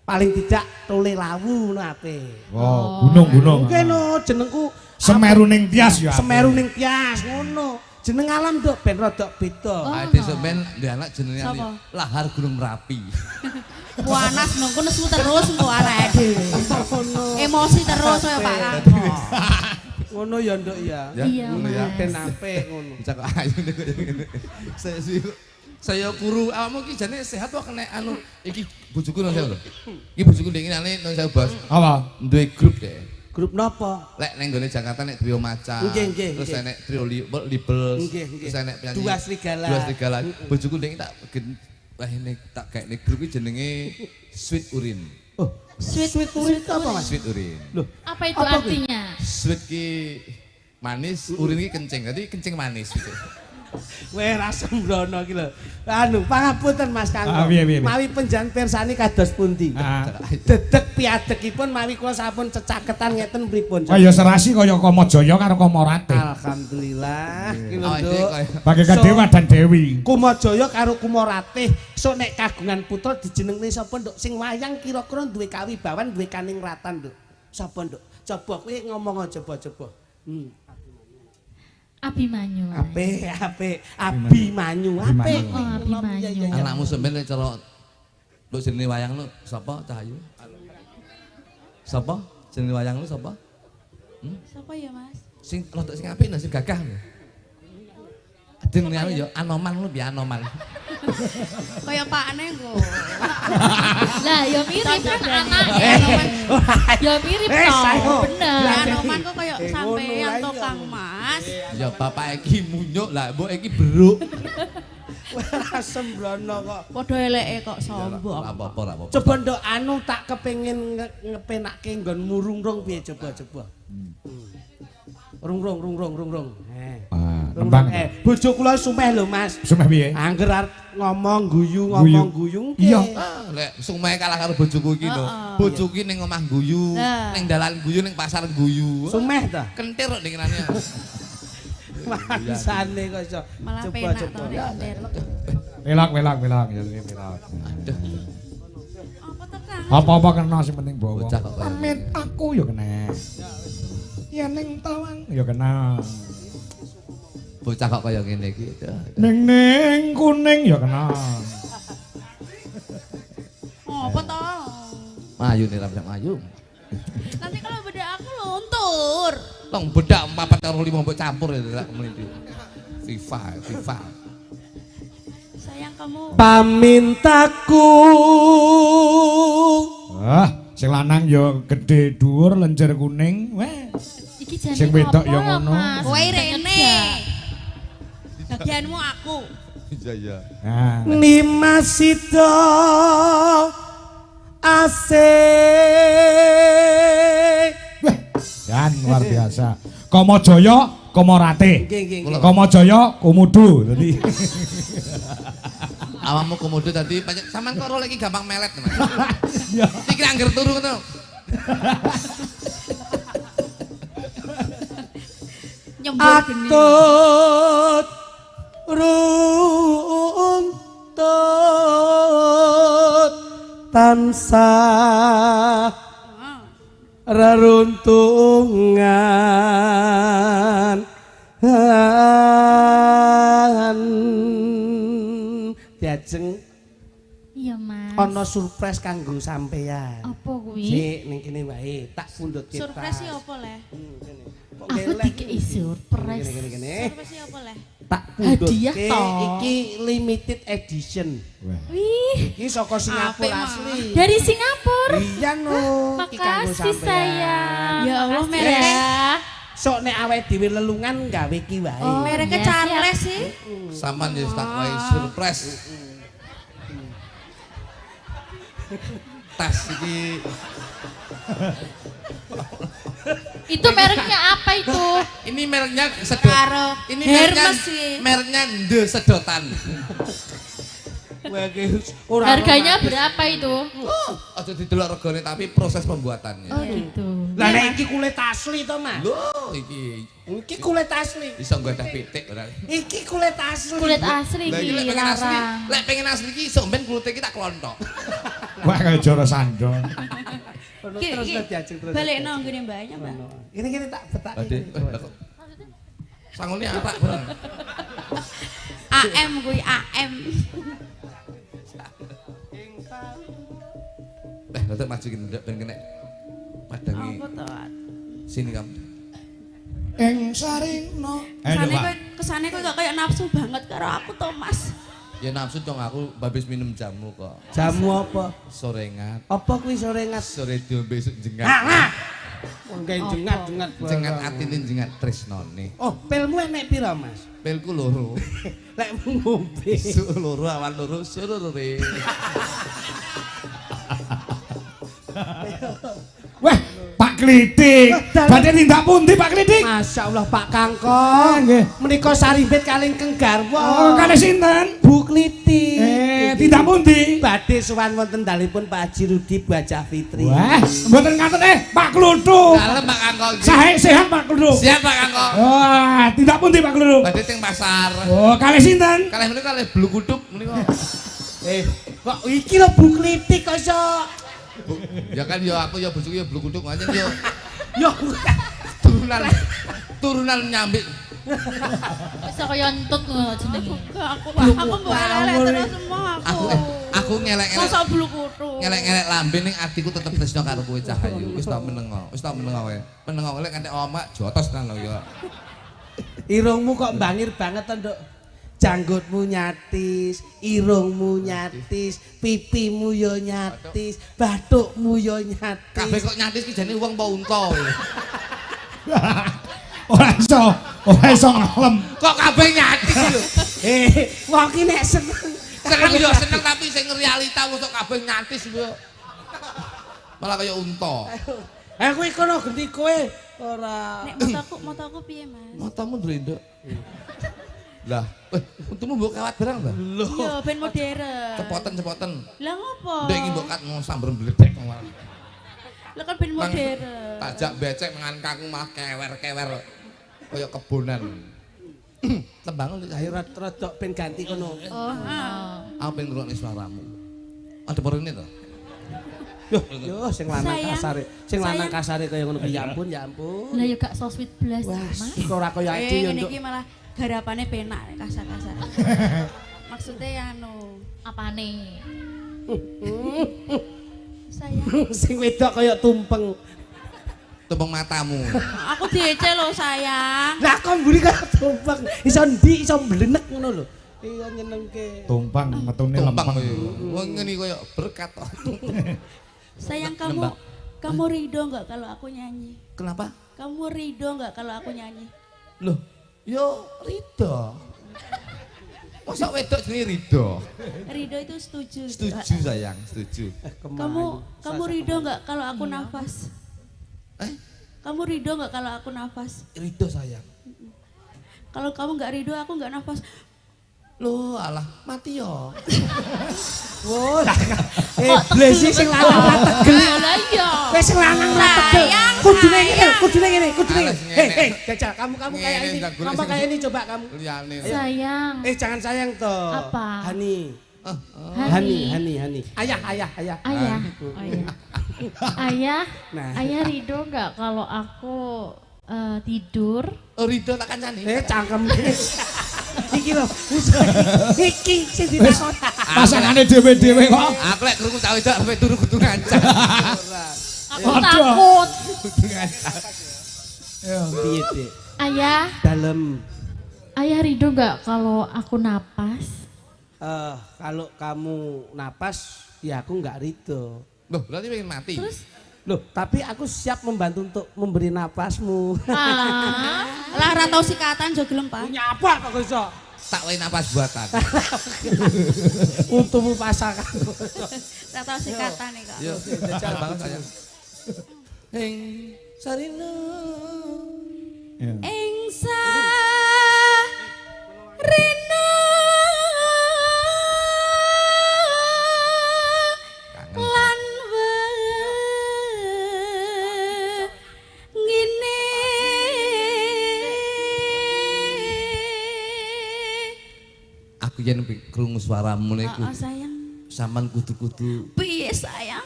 Paling tidak tole lawu ngono apik. Oh, gunung-gunung. Mungkin no jenengku Semeru ning Tias ya. Semeru ning Tias ngono. Jeneng alam nduk ben rada beda. Besok ben ndek anak jenenge Lahar Gunung Merapi. Panas nunggu nesu terus engko arek dhewe. Emosi terus kaya Pak Rangga. Ngono ya nduk ya. Iya, ngono ya Mas. ben apik ngono. Bisa kok ayu ngene. Saya kuru awakmu iki jane sehat kok kena anu iki bojoku nang lho. Iki bojoku ndek ngene nang Bos. Apa? Duwe grup deh. Grup napa? Lek neng gone Jakarta nek trio maca. Nggih. Terus enek trio libels. Terus enek penyanyi. Dua serigala. Dua serigala. Bojoku ndek tak wah ini tak gaekne grup iki jenenge Sweet Urin. Oh, sweet urin apa Mas? Sweet Urin. Loh, Apa itu Apa, artinya? Sweet ki manis, urin ki kencing. Dadi kencing manis gitu. kowe ra sembrono iki lho. Anu, pangapunten Mas Kanggo. Piye. Mawi penjan pirsani kados pundi? Dedeg piadekipun mawi kula sampun cecaketan ngeten pripun? Kaya serasi kaya Kamajaya karo Kamorate. Alhamdulillah. Iki lho, Oh, ini Nduk. kaya Bagikan Dewa dan Dewi. Kumajaya karo Kumaratih. Sok nek kagungan putra dijenengne sapa Nduk? Sing wayang kira-kira duwe kawibawan, duwe kaningratan Nduk. Sapa Nduk? Coba kowe ngomong coba. Abimanyu. Apik. Abimanyu. Apik. Oh, Abimanyu. Anakmu sampeyan nek cara lu jenenge wayang lu sapa Cahayu? Sapa? Jenenge wayang lu sapa? Siapa ya, Mas? Sing rodok sing apik sing gagah lho. Jenenge anu ya Anoman lu piye Anoman. Kaya pakne nggo. Lah ya mirip kan anak. Ya mirip toh, bener. Anoman kok kaya sampean to Kang Mas. Ya bapak iki munyuk lah mbok iki beruk. Ora sembrono kok. Padha eleke kok sombong. Ora apa-apa. Coba ndok anu tak kepengin ngepenake nggon murungrung piye coba. Rungrung. Tembang. Bojo kula sumeh lho Mas. Sumeh piye? Angger arep ngomong guyu. Iya. Lek sumahe kalah karo bojoku iki lho. Bojoku ning omah guyu, ning dalan guyu, ning pasar guyu. Sumeh ta? Kentir kok dengerane. Mangsane kok iso. Malah Coba. penak to nek kentir. Welak. Apa tekan? Apa-apa kena sing penting bawa. Bocah kok kaya Pamit aku ya kena. Ya ning tawang ya kena. bocah kok kaya ngene iki. Ning kuning ya kena. Apa to? Mayu nih ramjak mayu. Nanti kalau beda aku luntur. Tong bedak 4 karo 5 mbok campur ya lek mlindi. FIFA. Sayang kamu. Pamintaku. Sing lanang ya gedhe dhuwur lenjer kuning. Weh. Iki jane Sing wedok ya ngono. Kowe rene. Bagianmu aku. Iya. Nah. Nimasito asik. Weh, jan luar biasa. Komo Jaya, Komo Rate. Nggih. Komo Jaya, Komodo. Dadi Awakmu komodo tadi sampean kok lagi gampang melet, Mas. ya. Iki angger turu ngono. Nyembur geni. Atut runtut tansah reruntungan diajeng Iya, Mas. ana surprise kanggo sampean. Apa kuwi? Sik ning kene wae tak pundhut kita. Surprise iki apa leh? Kene. Kok Aku gelek. dikei surprise. Kene. Surprise iki apa leh? Tak pundhut Hadiah toh. iki limited edition. Wih, Iki saka Singapura Apik, asli. dari Singapura. Iya no. Iki kanggo Makasih sampean. sayang. Ya Allah, Makasih. merek. Sok nek awake dhewe lelungan gawe iki wae. Oh, mereknya Iya, Charles sih. Sampean ya tak wae surprise. Tas iki Itu mereknya apa itu? ini mereknya sedot. Karo Ini Hermes sih. mereknya Nde Sedotan. Wah, iki ora. Harganya berapa itu? Aja didelok regane tapi proses pembuatannya. Oh gitu. Lah nek iki kulit asli to, Mas. Lho iki Iki kulit asli. iso nggadah pitik ora. Iki kulit asli. Kulit asli Lah iki iki lek pengen asli, larang. lek pengen asli iki iso mben kulite iki tak klonthok. Wah kaya Joro Sando. Terus diajeng terus. Balik nang gini banyak, Mbak. Ini tak betak. Ade, sangone arak bareng. AM kuwi AM. Rada maju iki ndak ben kena padangi. Apa to? Sini kamu. Ing saringno. Kesane kowe gak kayak nafsu banget karo aku to, Mas. Ya nafsu dong aku babis minum jamu kok. Jamu apa? Sorengat. Apa kuwi sore ngat? Sore diombe esuk jengat. Engke jengat-jengat. Jengat atine jengat tresnone. Oh, pilmu enek pira, Mas? Pilku loro. Lek ngombe. Esuk loro awan loro surure. Weh, Pak Klitik. Badhe tindak pundi Pak Klitik? Masya Allah Pak Kangkong. Nggih. Menika saribet kalih Keng Garwa. Oh, kalih sinten? Bu Klitik. Tindak pundi? Badhe sowan wonten dalipun Pak Haji Rudi Bu Hajah Fitri. Wah, mboten ngaten Pak Kluthuk. Dalem Pak Kangkong. Sae sehat Pak Kluthuk. Siap Pak Kangkong. Wah, tindak pundi Pak Kluthuk? Badhe teng pasar. Oh, kalih sinten? Kalih menika kalih blu kuduk menika. Kok iki lho Bu Klitik kok iso. Ya kan ya aku ya bojoku ya blu kuduk aja ya Yo turunan nyambit Bisa kaya entut ngono jenenge. Aku mbok elek terus semua Aku ngelek-ngelek. Mosok bulu kutu. Ngelek-ngelek lambe ning atiku tetep tresno karo kowe Cahayu. Wis tak menengo. Wis tak menengo wae. Menengo lek nganti omak jotos tenan lho ya. Irungmu kok bangir banget to, Nduk. Janggutmu nyatis, irungmu nyatis, pipimu yo nyatis, bathukmu yo nyatis. Kabeh kok nyatis ki jane wong apa unta. Ora iso ngelem. Kok kabeh nyatis lho. Wong ki nek seneng. Seneng yo seneng tapi sing realita mosok kabeh nyatis lho. Malah kaya unta. Kuwi kono genti kowe ora. Nek motoku piye, Mas? Matamu ndrendok. Lah, untumu mbok kawat barang ta? Iya, ben modern. Cepoten-cepoten. Lah ngopo? Ndek iki mbok kat sambar bledek. Lah kan ben modern. Tajak becek mangan kakung malah kewer-kewer. Kaya kebonan. Tembang lho Ayo rada ben ganti kono. Oh, aku pengen ngrungokne suaramu. Ada porone to? Yo sing lanang kasare. Sing lanang kasare kaya ngono ya ampun, ya ampun. Lah ya gak so sweet blas Mas. Ora kaya ade yo, ngene Nduk. iki malah garapane penak nek kasar-kasar. Maksudnya anu, Apane? sayang. Sing wedok kaya tumpeng. Tumpeng matamu. Aku diece lho, sayang. Lah kok mburi kaya tumpeng. Iso ndi iso mblenek ngono lho. Iya nyenengke. Tumpang metune Tumpang lempeng. kaya. Wong ngene kaya berkat. Sayang Nembak. kamu ridho enggak kalau aku nyanyi? Kenapa? Kamu ridho enggak kalau aku nyanyi? Loh, yo Ridho. Masa wedok jenenge Ridho? Ridho itu setuju. Setuju sayang, setuju. Kamu ridho enggak kalau aku nafas? Kamu ridho enggak kalau aku nafas? Ridho sayang. Kalau kamu enggak ridho, aku enggak nafas. Loh, alah mati yo. Oh, blesi sing lanang ra tegel. Lah iya. Wis sing lanang ra tegel. Sayang, Kudune ngene, kudune ngene, kudune. Alas, ngene. Jajal, kamu kayak Ngene, ini. tak golek Kamu sing- kayak ini coba kamu. Liyane. Sayang. Jangan sayang toh. Apa? Hani. Hani. Hani. Ayah. Ayah. Oh, iya. Ayah. Nah. Ayah ridho enggak kalau aku tidur? Oh Ridho tak kancani. Cangkem. Iki lho. Iki sing ditakon. Pasangane dhewe-dhewe kok. Aku lek krungu cah wedok sampe turu kudu ngancam. Aku takut. Kudu ngancam. Piye, Dik? Ayah. Dalem. Ayah ridho enggak kalau aku napas? Kalau kamu napas, ya aku nggak ridho. Loh, berarti pengen mati. Terus? Loh, tapi aku siap membantu untuk memberi napasmu. Lah ora tau sikatan jo gelem, Pak. Punya apa kok iso? Tak wae napas buatan. Untukmu pasangan. Ora tau sikatan iki kok. Yo, jajal banget sayang. Heng Sarina. Engsa Rina lan ngene Aku yen krungu suaramu niku sayang sampean kudu piye sayang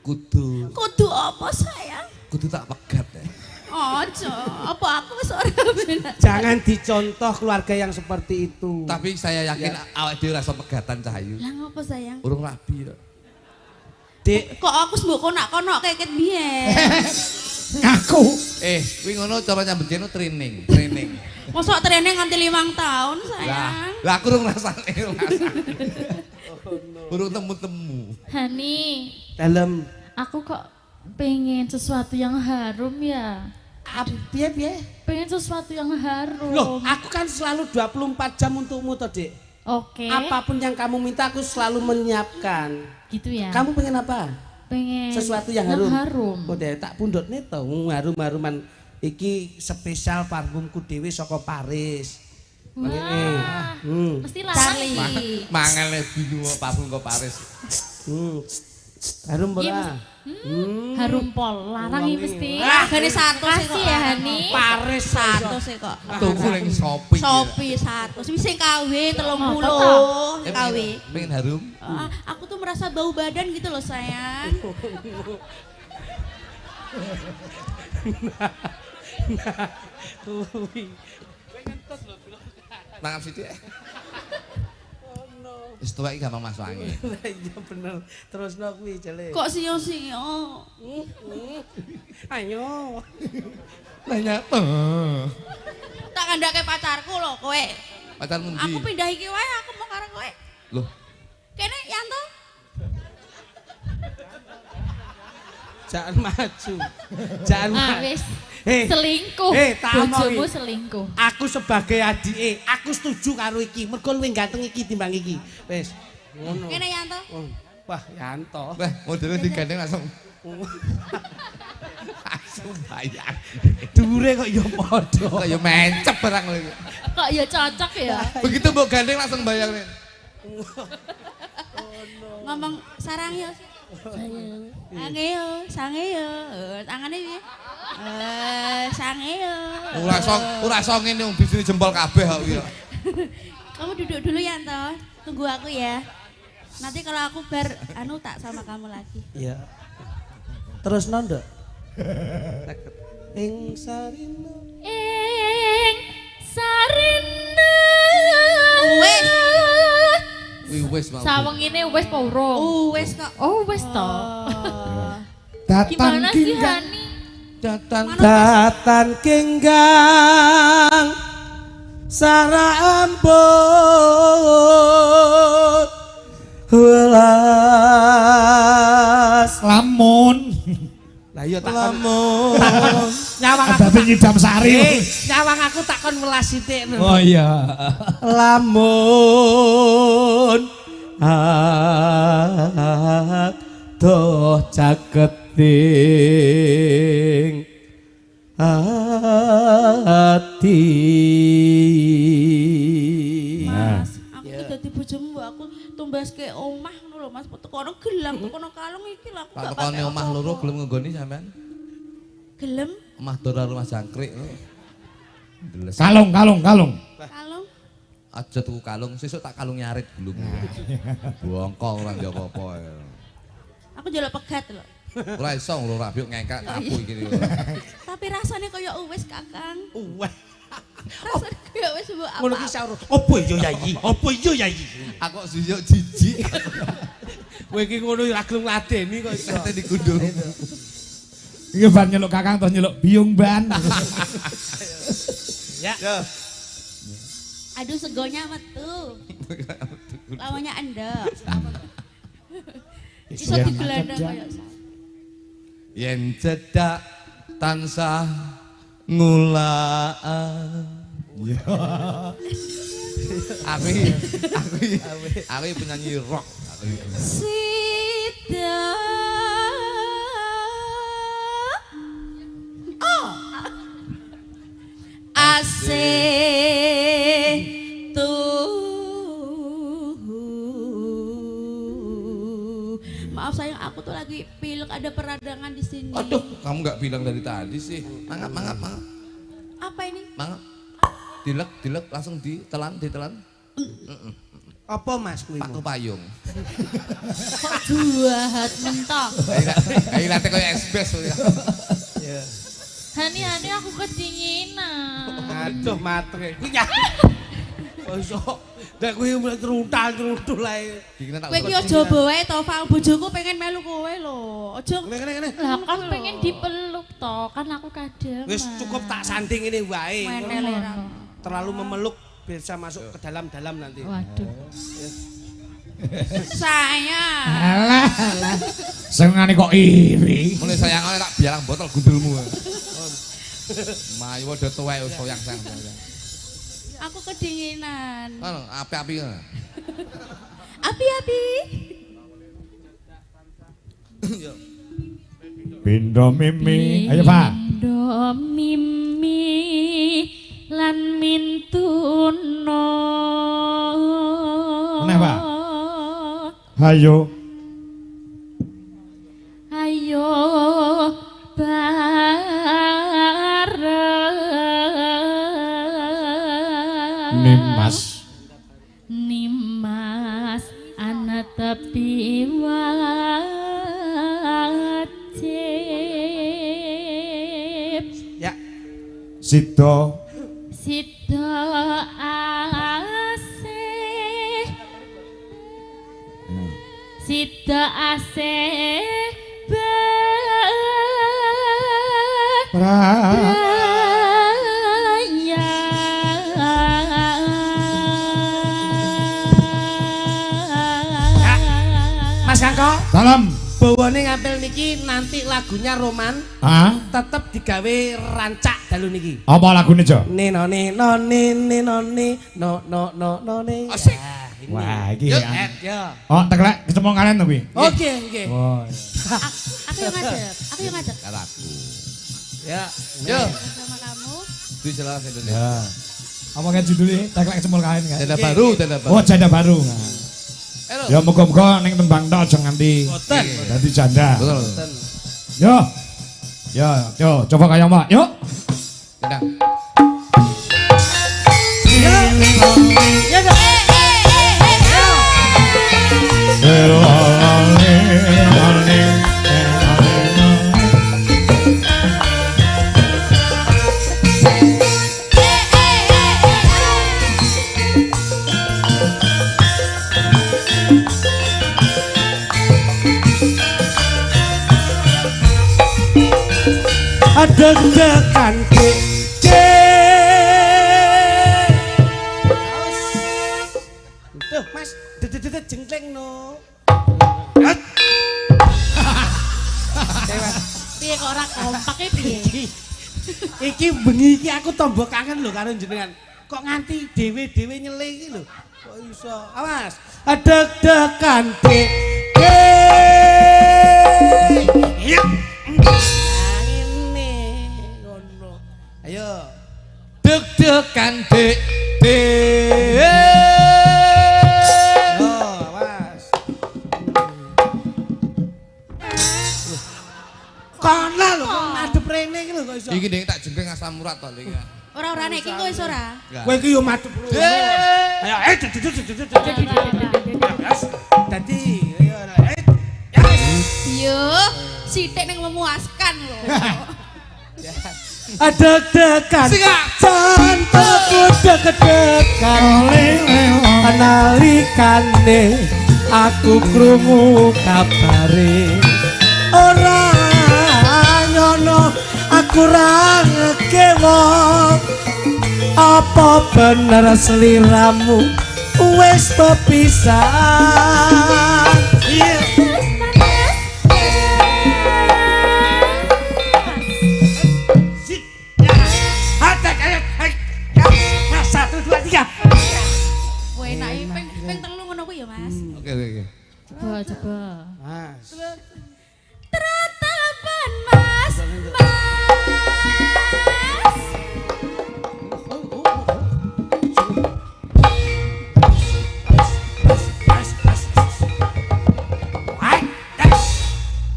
kudu apa sayang tak pegat ya. ojo apa aku wis ora bener Jangan dicontoh keluarga yang seperti itu. Tapi saya yakin awake dhewe rasa pegatan Cahayu. lah ngopo sayang Urung rabi ya. Dik, kok aku mbok konak-konak keket biyen Ngaku. Kuwi ngono cara nyambut gawe training. mosok training nganti 5 tahun sayang Lah aku urung rasane. Urung temu-temu. Hani, dalem. aku kok pengen sesuatu yang harum ya. Piye? Pengen sesuatu yang harum. Loh, aku kan selalu 24 jam untukmu toh, Dik. Oke. Apapun yang kamu minta aku selalu menyiapkan. Gitu ya. Kamu pengen apa? pengen Sesuatu yang harum. harum. Oh, deh, tak pundhutne to, harum-haruman iki spesial parfumku dhewe saka Paris. Wah, mesti Charlie. larang. Mangane bingung parfum kok Paris. Harum Iya, ora? Harum pol, larang ini mesti. Gane satu sih Kasih kok. ya Hani. Paris Satu sih kok. Tuku ning Shopee. Shopee satu. Sing kawin 30. Kawin. Pengen harum. Aku tuh merasa bau badan gitu loh sayang. Mangap sithik. Wis tuwek iki gampang masuk angin. Iya bener. Terusno kuwi jele. Kok sio-sio? Ayo. Nanya. Tak kandhake pacarku lho kowe. Pacarmu ndi? Aku pindah iki wae aku mau karo kowe. Loh, Kene Yanto. Jangan maju. Jangan maju. Wis. Hei. Selingkuh. Bojomu selingkuh. Aku sebagai adike, aku setuju karo iki. Mergo luwih ganteng iki timbang iki. Wis. Ngono. Kene Yanto. Wah, Yanto. wah modelnya digandeng langsung bayar. Dure kok ya padha. Kok ya mencep barang lho. Kok ya cocok ya? Begitu mbok gandeng langsung bayar nih. Ngomong sarang yo. Sangeyo, sangeyo. Tangane piye? Sangeyo. Ora iso ngene wong bisine jempol kabeh kok iki. Kamu duduk dulu Yanto. Tunggu aku ya. Nanti kalau aku tak sama kamu lagi. Iya. Terus Nduk. Ing sarina. Ing sarina. Wis. Wis mau. Sawengine wis apa urung? Wis kok. Oh, wis to. Datan Gimana sih kinggang. Hani? Datan kenggang Sara ambon welas Lamun. lah iya tak Lamun. nyawang Ada aku penyidam sari. nyawang aku takon welas sithik Oh iya. lamun doh caketing ati Mas, aku tuh dadi bojomu mbok aku tumbaske omah ngono lho Mas. Tekono gelang, tekono kalung iki lho aku Pak gak tekone omah loro gelem nggoni sampean? gelem Omah Dora rumah jangkrik. Deles. Kalung. kalung. Aja tuku kalung, sesuk tak kalung nyarit gulung. Bongkong ora ndek apa-apa. Aku njaluk pegat lho. Ora iso lho rabiuk ngengkak kapu iki lho. Tapi rasanya kaya uwis Kakang. wah Rasanya kaya wis mbok ngono apa. ki saur opo iya yayi opo iya yayi Aku kok suyuk jijik. kowe iki ngono ora gelem ngladeni kok iso Kate digundung. Iki ban nyeluk Kakang terus nyeluk biung ban. ya Aduh segonya metu. Lawannya endek. Iso digelandang kaya saya. Yen cedak tansah ngulak. Aku penyanyi rock. Sida. Asih maaf sayang aku tuh lagi pilek ada peradangan di sini. Aduh, kamu nggak bilang dari tadi sih. Mangap. Apa ini? Mangap. Dilek langsung ditelan. apa Mas kuwi Paku payung. Kok jahat mentok. Kayak late koyo SBS. ya Hani aku kedinginan. aduh matre kuwi ya kok iso nek kuwi mulai teruntal ae Kowe ki aja bae to, Fang bojoku pengen melu kowe lho. Aja ngene Lah kan pengen dipeluk to, kan aku kadang. wis cukup tak sanding ini wae menel. terlalu memeluk bisa masuk ke dalam-dalam nanti Waduh. Saya. Alah. Sengane kok iri. Mulai sayangane tak biarang botol gundulmu. Mayu udah tuwek wis sayang. Aku kedinginan. Kan api-api. Api-api. Pindo mimi. Ayo Pak. Pindo mimi lan mintuno. Meneh, Pak. Ayo. Ayo bareng. Nimas ana tepi wajib. ya Sito Sida asih Sida asih Mas Kangko. Salam. Bawane ngampil niki nanti lagunya Roman. Tetep digawe rancak dalu niki. Apa lagune, Jo? Nino nino nino no no no no ne. Asik. Wah, iki. Ya. Oh, teklek kecemplung kalian to kuwi. Oke, oke. Oh. Aku yang ngajak. Aku yang ngajak. Karo aku. Ya. Yo, Sama kamu. dijelas Indonesia. Ya. Apa kan judulnya? Teklek kecemplung kalian kan? Tenda baru, tenda baru. Oh, janda baru. Elo. Ya muga-muga ning tembang tok aja nganti Boten. dadi janda. Betul. Yo. Yo, coba kayak Mbak. Yuk. Tendang. Ya dong. Ada dekan Tuh mas, dedet jengkleng no. Piye kok ora kompake piye? Iki bengi iki aku tombok kangen lho karo jenengan. Kok nganti dhewe-dhewe nyele iki lho. Kok iso? Awas. Deg-degan Iya. Ngene ngono. Ayo. Deg-degan dek. Oh, awas. Kono lho kok ngadep rene iki lho kok iso. Iki ndek tak jengking asam urat to iki. Ora-ora nek iki kok wis ora. Kowe iki yo madhep lho. Ayo, dadi ayo Yo, sithik ning memuaskan lho. ada dekan cantikku deg-degan analikane aku krungu kabare ora nyono aku ra ngekewo apa bener seliramu wis pepisahan yeah. Kowe enake ping telu ngono kuwi ya, Mas. Oke, oke. Coba. Mas. Teratapan Mas.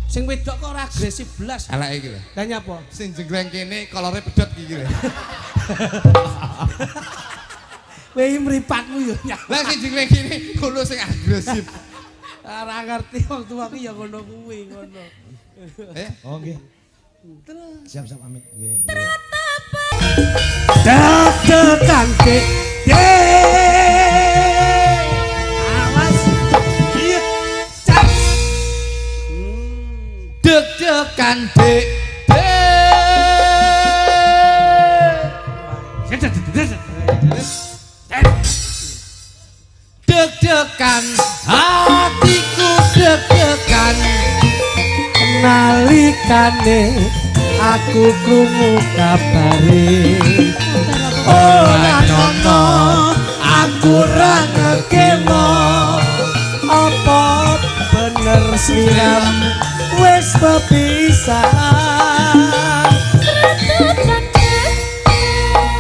Sing wedok kok ora agresif blas. Eleke iki lho. Lah nyapa? Sing jenggleng kene kolore pedhot iki lho. Kowe iki mripatmu yo nyak. Lah sing jenggleng kene kono sing agresif. Ora ngerti wong tuaku ya ngono kuwi ngono. Oh nggih. Siap-siap pamit. Nggih. Deg-degan awas. Iya. Cap. Deg-degan dek. Deg-degan hatiku deg-degan nalikane aku krungu kabare ora nyono aku ra ngekemo apa bener siram wis pepisahan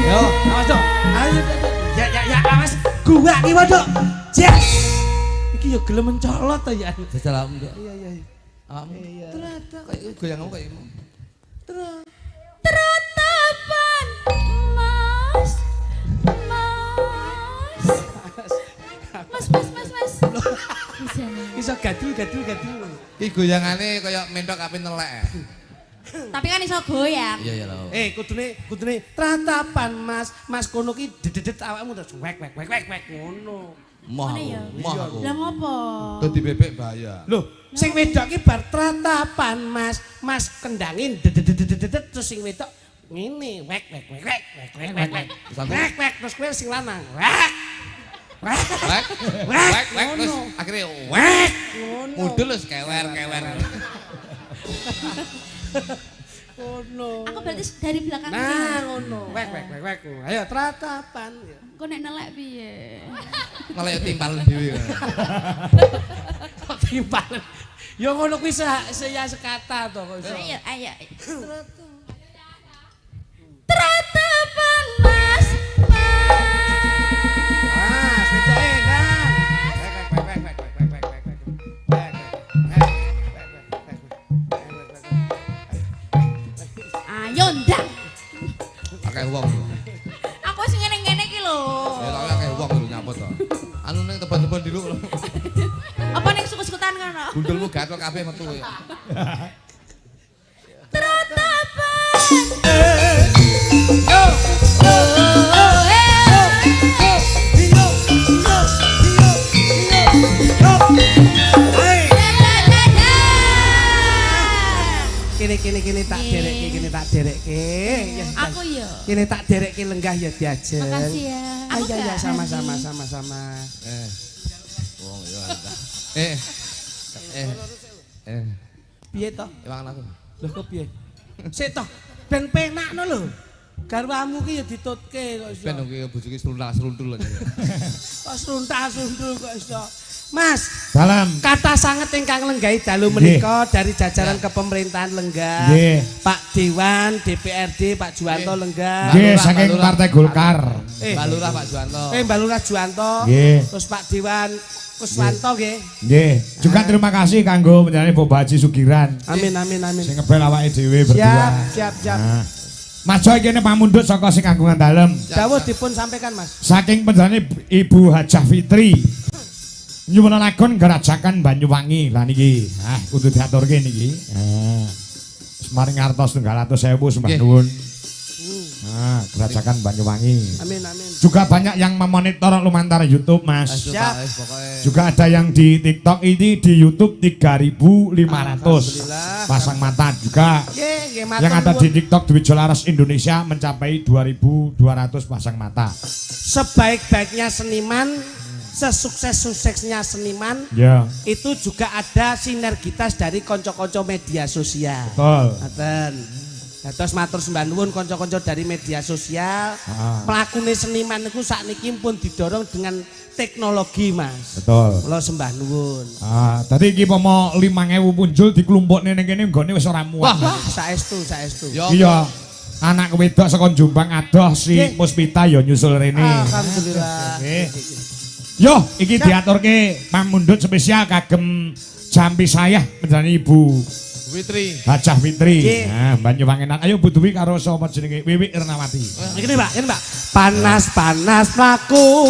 yo awas dok ayo ya awas gua ki waduh yes iki yo gelem mencolot to ya Salam Mbak. iya iya Iya. Ternyata kayak goyang kayak mau. Teratapan Mas. Mas. Bisa nih. iso gadul. Iki goyangane kaya mentok api nelek. Tapi kan iso goyang. Iya lho. Kudune tratapan Mas kono ki dedet awakmu terus wek ngono. Moh aku. Lah ngopo? Dadi bebek bahaya. Loh, sing wedok ki bar tratapan Mas kendangin dedet terus sing wedok ngene wek terus kowe sing lanang wek terus akhirnya wek mudul wis kewer. ngono. Aku berarti dari belakang Nah, sini. ngono. Wek. Ayo tratapan. Kok nek nelek piye? Malah ya timpalen dhewe. Kok timpalen. Ya ngono kuwi saya sekata to kok iso. Ayo. Tratapan Mas. Ah, sedoke nang. Ayo ndang. Akeh wong. Aku sing ngene-ngene iki lho. Ya tak akeh wong lho nyapot to. Anu ning tebon-tebon diluk lho. Apa ning suku-sukutan kono? Gundulmu gatel kabeh metu. Tratapan. Kene tak derekke. Aku yo. Kene tak derekke lenggah ya diajeng. Makasih ya. Aku Ayo gak sama-sama. Wong ya. Piye to? Iwangan aku. Lho kok piye? Sik to, ben penakno lho. Garwamu ki ya ditutke kok iso. Ben dong ki bojoki seruntul lho. Kok seruntal-suntul kok iso. Mas, Salam. kata sanget ingkang lenggahi dalu menika dari jajaran kepemerintahan Lenggah. Nggih. Pak Dewan, DPRD, Pak Juwanto Lenggah. Nggih, saking Partai Golkar. Mbak Lurah Pak Juwanto. Mbak Lurah Juwanto. Nggih. Terus Pak Dewan Kuswanto nggih. Nggih. Juga terima kasih kanggo panjenengan Bapak Haji Sugiran. Amin. Sing ngebel awake dhewe berdua. Siap. Nah. Mas Joy kene pamundhut saka sing kagungan dalem. Dawuh dipun sampaikan, Mas. Saking panjenengan Ibu Hajah Fitri. Nyuwunaken Gerajakan Banyuwangi. Lah niki, kudu diaturke niki. Semaring ngartos 300.000 sembah nuwun. Gerajakan Banyuwangi. Amin. Juga banyak yang memonitor lumantar YouTube, Mas. Siap. Juga ada yang di TikTok ini di YouTube 3.500 pasang mata juga. Yang ada di TikTok Dwi Jolaras Indonesia mencapai 2.200 pasang mata. Sebaik-baiknya seniman, sesukses-suksesnya seniman, Ya. itu juga ada sinergitas dari konco-konco media sosial. Betul. Ngaten. Terus matur sembah nuwun konco-konco dari media sosial. Mlakune seniman niku sakniki pun didorong dengan teknologi, Mas. Betul. Kula sembah nuwun. Tadi iki pomo 5.000 punjul dikelompokne ning kene nggone wis ora muat. Wah, saestu. Iya. Anak wedok saka Jombang adoh si Puspita ya nyusul rene. Alhamdulillah. Yo, iki diaturke pamundhut spesial kagem jampi saya panjenengan Ibu Fitri. Hajah Fitri. Nah, Banyuwangenan. Ayo Bu Dwi karo sapa jenenge Wiwi Ernawati. Ini Mbak. Panas-panas laku,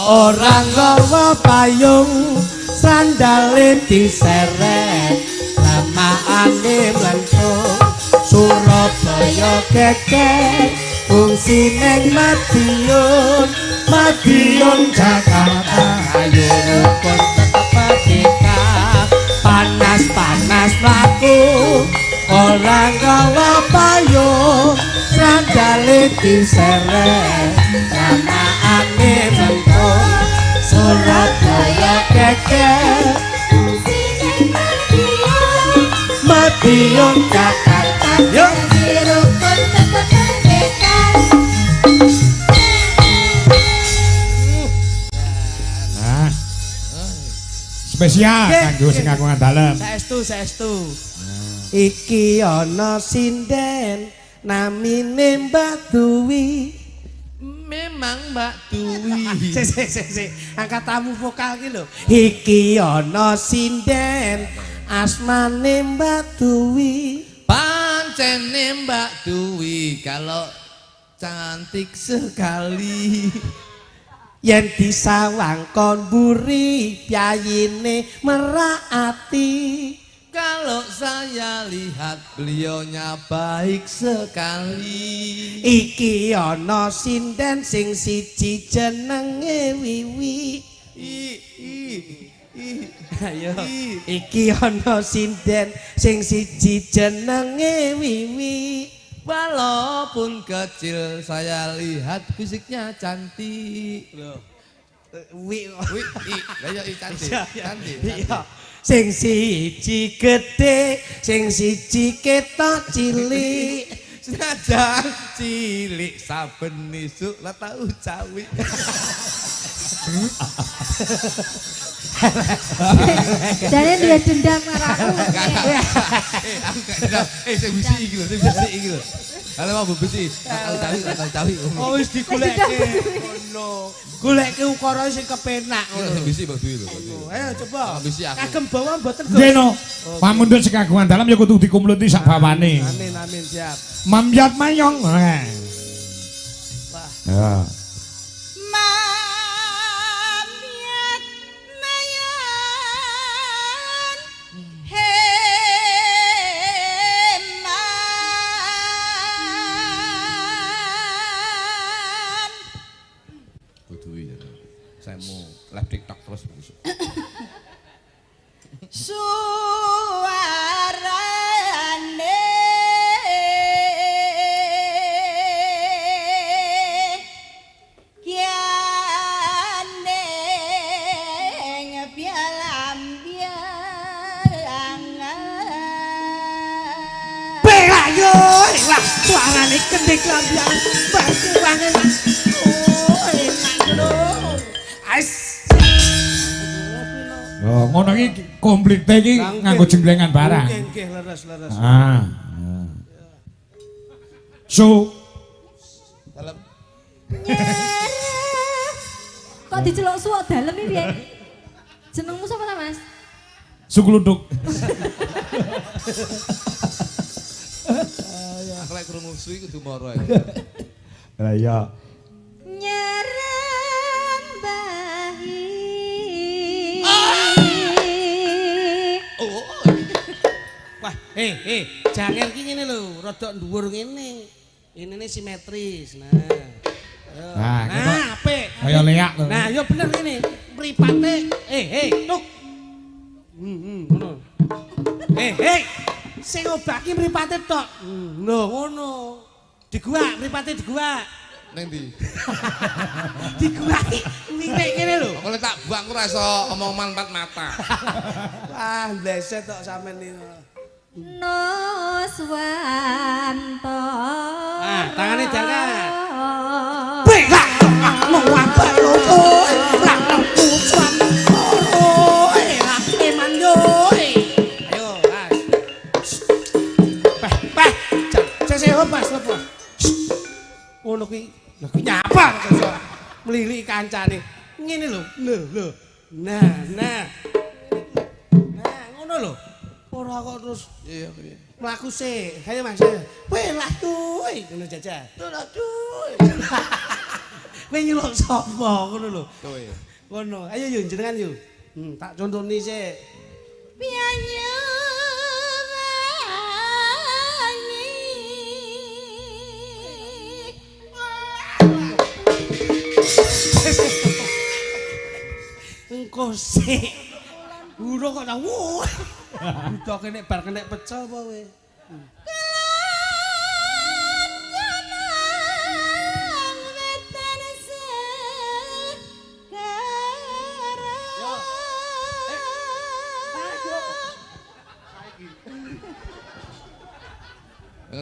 orang gawa payung, sandale diseret, lamaane mlentung, Surabaya geger, fungsi neng Madiun Jakarta, ayo rukun tetep merdeka. Panas-panas laku, orang gawa payung, sandale diseret, lamaane mlentung, Surabaya geger, Madiun Jakarta, yuk dirukun tetep merdeka. Spesial kanggo sing kagungan dalem. Saestu. Iki ana sinden namine Mbak Duwi. Memang Mbak Duwi. Sik. Angkat tamu vokal ki lho. Iki ana sinden asmane Mbak Duwi. Pancene Mbak Duwi kalau cantik sekali. Yen disawang kon mburi piyayine meraati Kalau saya lihat beliaunya baik sekali. Iki ana sinden sing siji jenenge Wiwi. Ayo. Iki ana sinden sing siji jenenge Wiwi. Walaupun kecil saya lihat fisiknya cantik. Loh. Wi. Lah ya cantik. Cantik. Iya. Sing siji gedhe, sing siji ketok cilik. Senajan cilik saben isuk lah tau cawi. Jane dia dendam karo aku. Aku gak dendam. Sing bisi iki lho, sing bisi iki lho. Kalau mau besi, tak tahu. Oh wis digoleke. Ngono. Goleke ukara sing kepenak ngono. Sing bisi Mbak Dwi lho. Ayo coba. Bisi aku. Kagem bawa mboten Gus. Nggih no. Pamundhut sekagungan dalam ya kudu dikumpulati sak bawane. Amin siap. Mamyat mayong. Wah. Ya. Mamyat mayan heman. Kudu ya. Saya mau live TikTok terus. Suarane kiane ngepialambiangan. Belayo, lah suarane kendhek lambian. Batu banget. Oh, enak lho. Ais. Oh, ngono iki komplite iki nganggo jemblengan barang. Nggih, leres. Ah. So, Dalam Kok diceluk suwak dalem iki piye? Jenengmu sapa ta, Mas? sukluduk. aku lek krungu suwi kudu moro ae. Lah iya. Nyerembahi. Wah, janger ki ngene lho, rada dhuwur ngene. Ini simetris. Nah. Nah, Nah, apik. kaya leak lho. Nah, yo bener ngene. Mripate, tuk. Ngono. Sing obaki mripate tok. Lho, ngono. Diguak, mripate diguak. Ning ndi? Diguaki lirik ngene lho. Aku lek tak buang ora iso omong manfaat mata. Wah, bleset tok sampean iki. Nuswanto. Nah, tangane diangkat. Bela, mau apa lo? Lah, pucuan. Lah, eman yo. Ayo, Mas. Peh. Seseh lepas. Ngono kuwi. Lah kuwi nyapa kok mlili kancane. Ngene lho. Lho. Nah, ngono lho. Ora kok terus Iya. mlaku sik. Ayo Mas. Welah tuh. Ngono jajah. Tuh. Kowe nyeluk sapa ngono lho. Kowe. Ngono. Ayo yo jenengan yo. Tak contoni sik. Pianyu Engko sik. Guru kok nang wuh. Udah kene bar kena pecel apa kowe?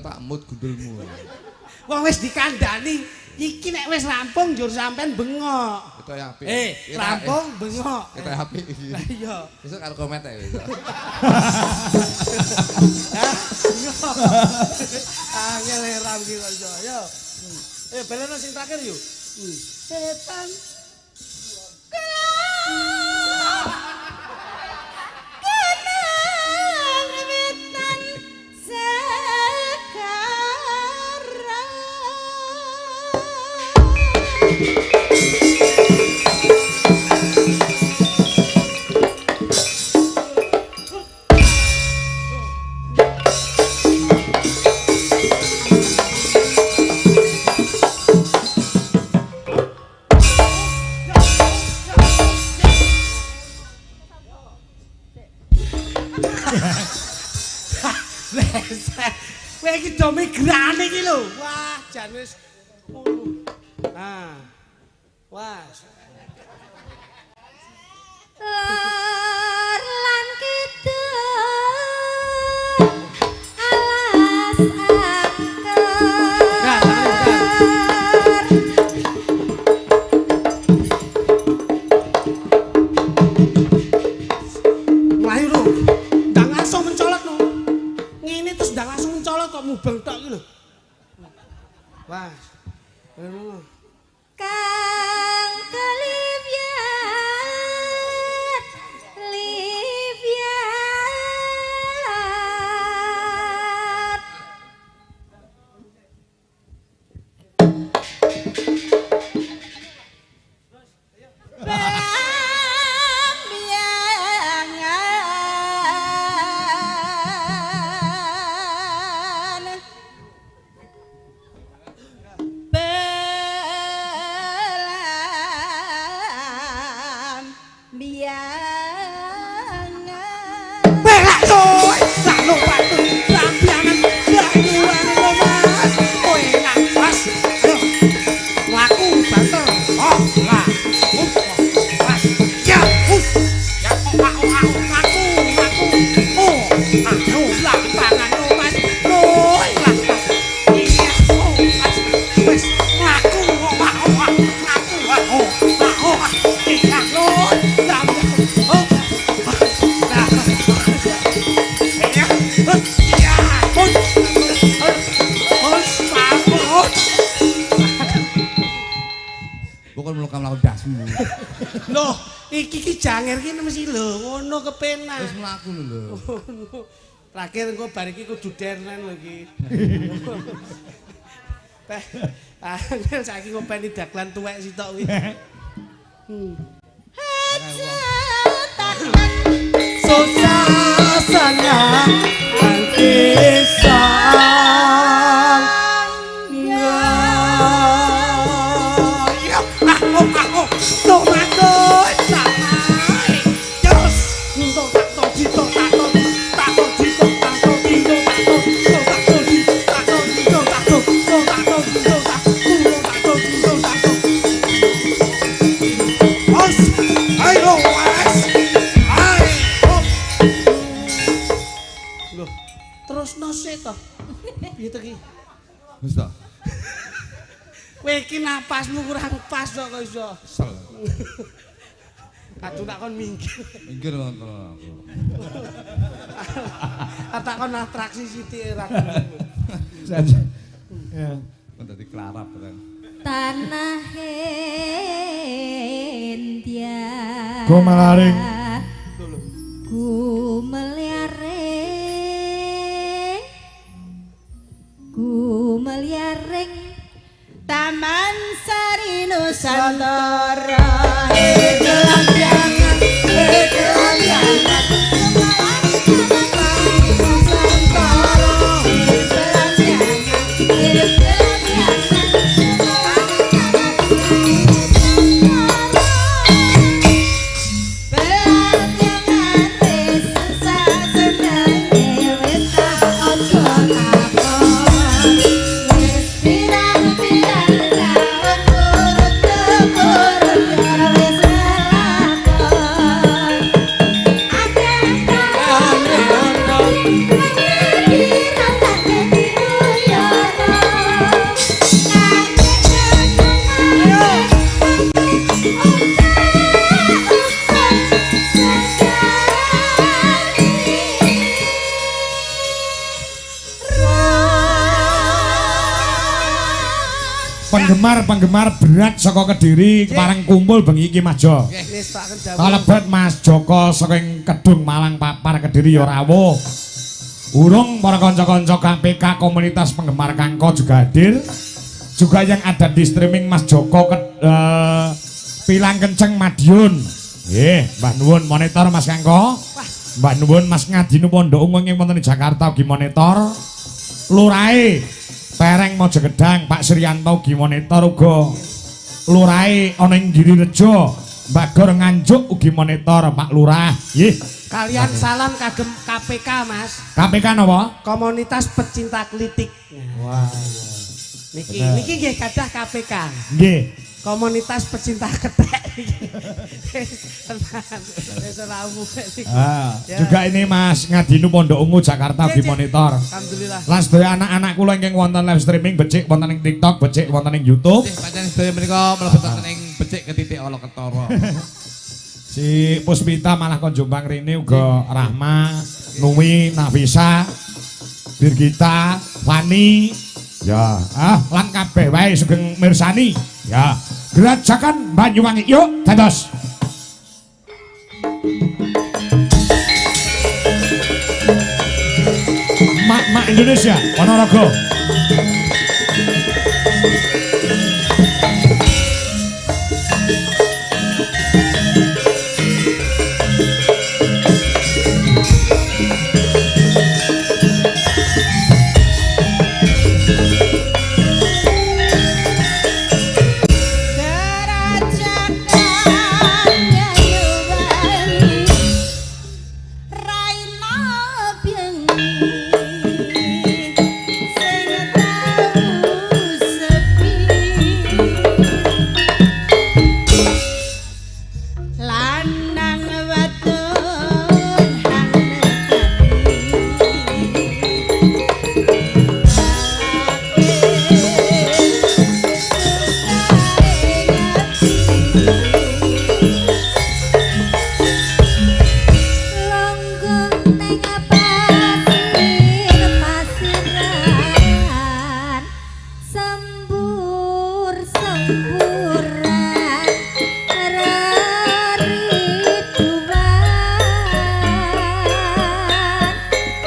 Tak mood gundulmu. Wong wis dikandani, iki nek wis rampung njur sampean bengok. Kita yang apik. Rampung bengok. Kita apik iki. Lah iya. Besok karo komet ae besok. Angel ram iki kok iso. Yo. Beleno sing terakhir yuk. Setan. lho. Wah, jan wis wah. Lor lan kidul alas angker. Melayu lho. Ndang langsung mencolot lho. Ngene terus ndang langsung mencolot kok mubeng tok iki lho. Wah. Ngono. Kang Kalivian Livian Bambiangan Belak coy. Lah lupa tuh. Lampiangan berbulan lho Mas. Kowe nak Mas. Ayo. Laku banter. Oh, lah. Mas. Ya, us. Ya kok laku. Oh, ayo lampangan lho Mas. Loh, lah. Iya, oh, Mas. Wes laku kok laku. Iya, loh. Lampiangan. Oh. Bukan melukam laut dasmu. Loh, iki janger ki mesti lho, ngono kepenak. Wis mlaku lho. Terakhir engko bar iki kudu dernen lho iki. Angel saiki ngopeni daglan tuwek sitok kuwi. Susasana antisang terus nose toh. Piye to ki? Wis ta. Kowe iki napasmu kurang pas kok iso. Sel. Kadung tak kon minggir. Minggir nonton aku. Tak kon atraksi sithik ra. Ya. Kon dadi klarap kan. tanah India Gumelaring. Gumeliaring Taman Sari Nusantara gelampiangan gelampiangan Penggemar berat saka Kediri kepareng kumpul bengi iki Mas Jo. Kalebet Mas Joko saking Kedung Malang Papar Kediri ya rawuh. Urung para kanca-kanca KPK komunitas penggemar Kangko juga hadir. Juga yang ada di streaming Mas Joko Pilang Kenceng Madiun. Nggih, Mbah nuwun monitor Mas Kangko. Mbah nuwun Mas Ngadinu Pondok Ungu ing wonten Jakarta ugi monitor. Lurahe Pereng Mojogedang Pak Suryanto ugi monitor uga. Lurahe ana ing Girirejo Mbak Gor Nganjuk ugi monitor Pak Lurah. Nggih. Kalian salam kagem KPK Mas. KPK napa? Komunitas Pecinta Klitik. Wah. Niki nggih kadah KPK. Nggih. Komunitas pecinta ketek. Tenan. Wis ora umum. Juga ini Mas Ngadinu Pondok Ungu Jakarta di monitor. Alhamdulillah. Lan sedaya anak-anak kula ingkang wonten live streaming becik wonten ing TikTok, becik wonten ing YouTube. Pancen sedaya menika mlebet wonten ing becik ketitik ala ketara. Si Puspita malah kon jombang rene uga Rahma, Nuwi, Nafisa, Birgita, Fani, ya, lan kabeh wae sugeng mirsani. Ya, gerajakan Banyuwangi yuk dados. Mak-mak Indonesia, Ponorogo.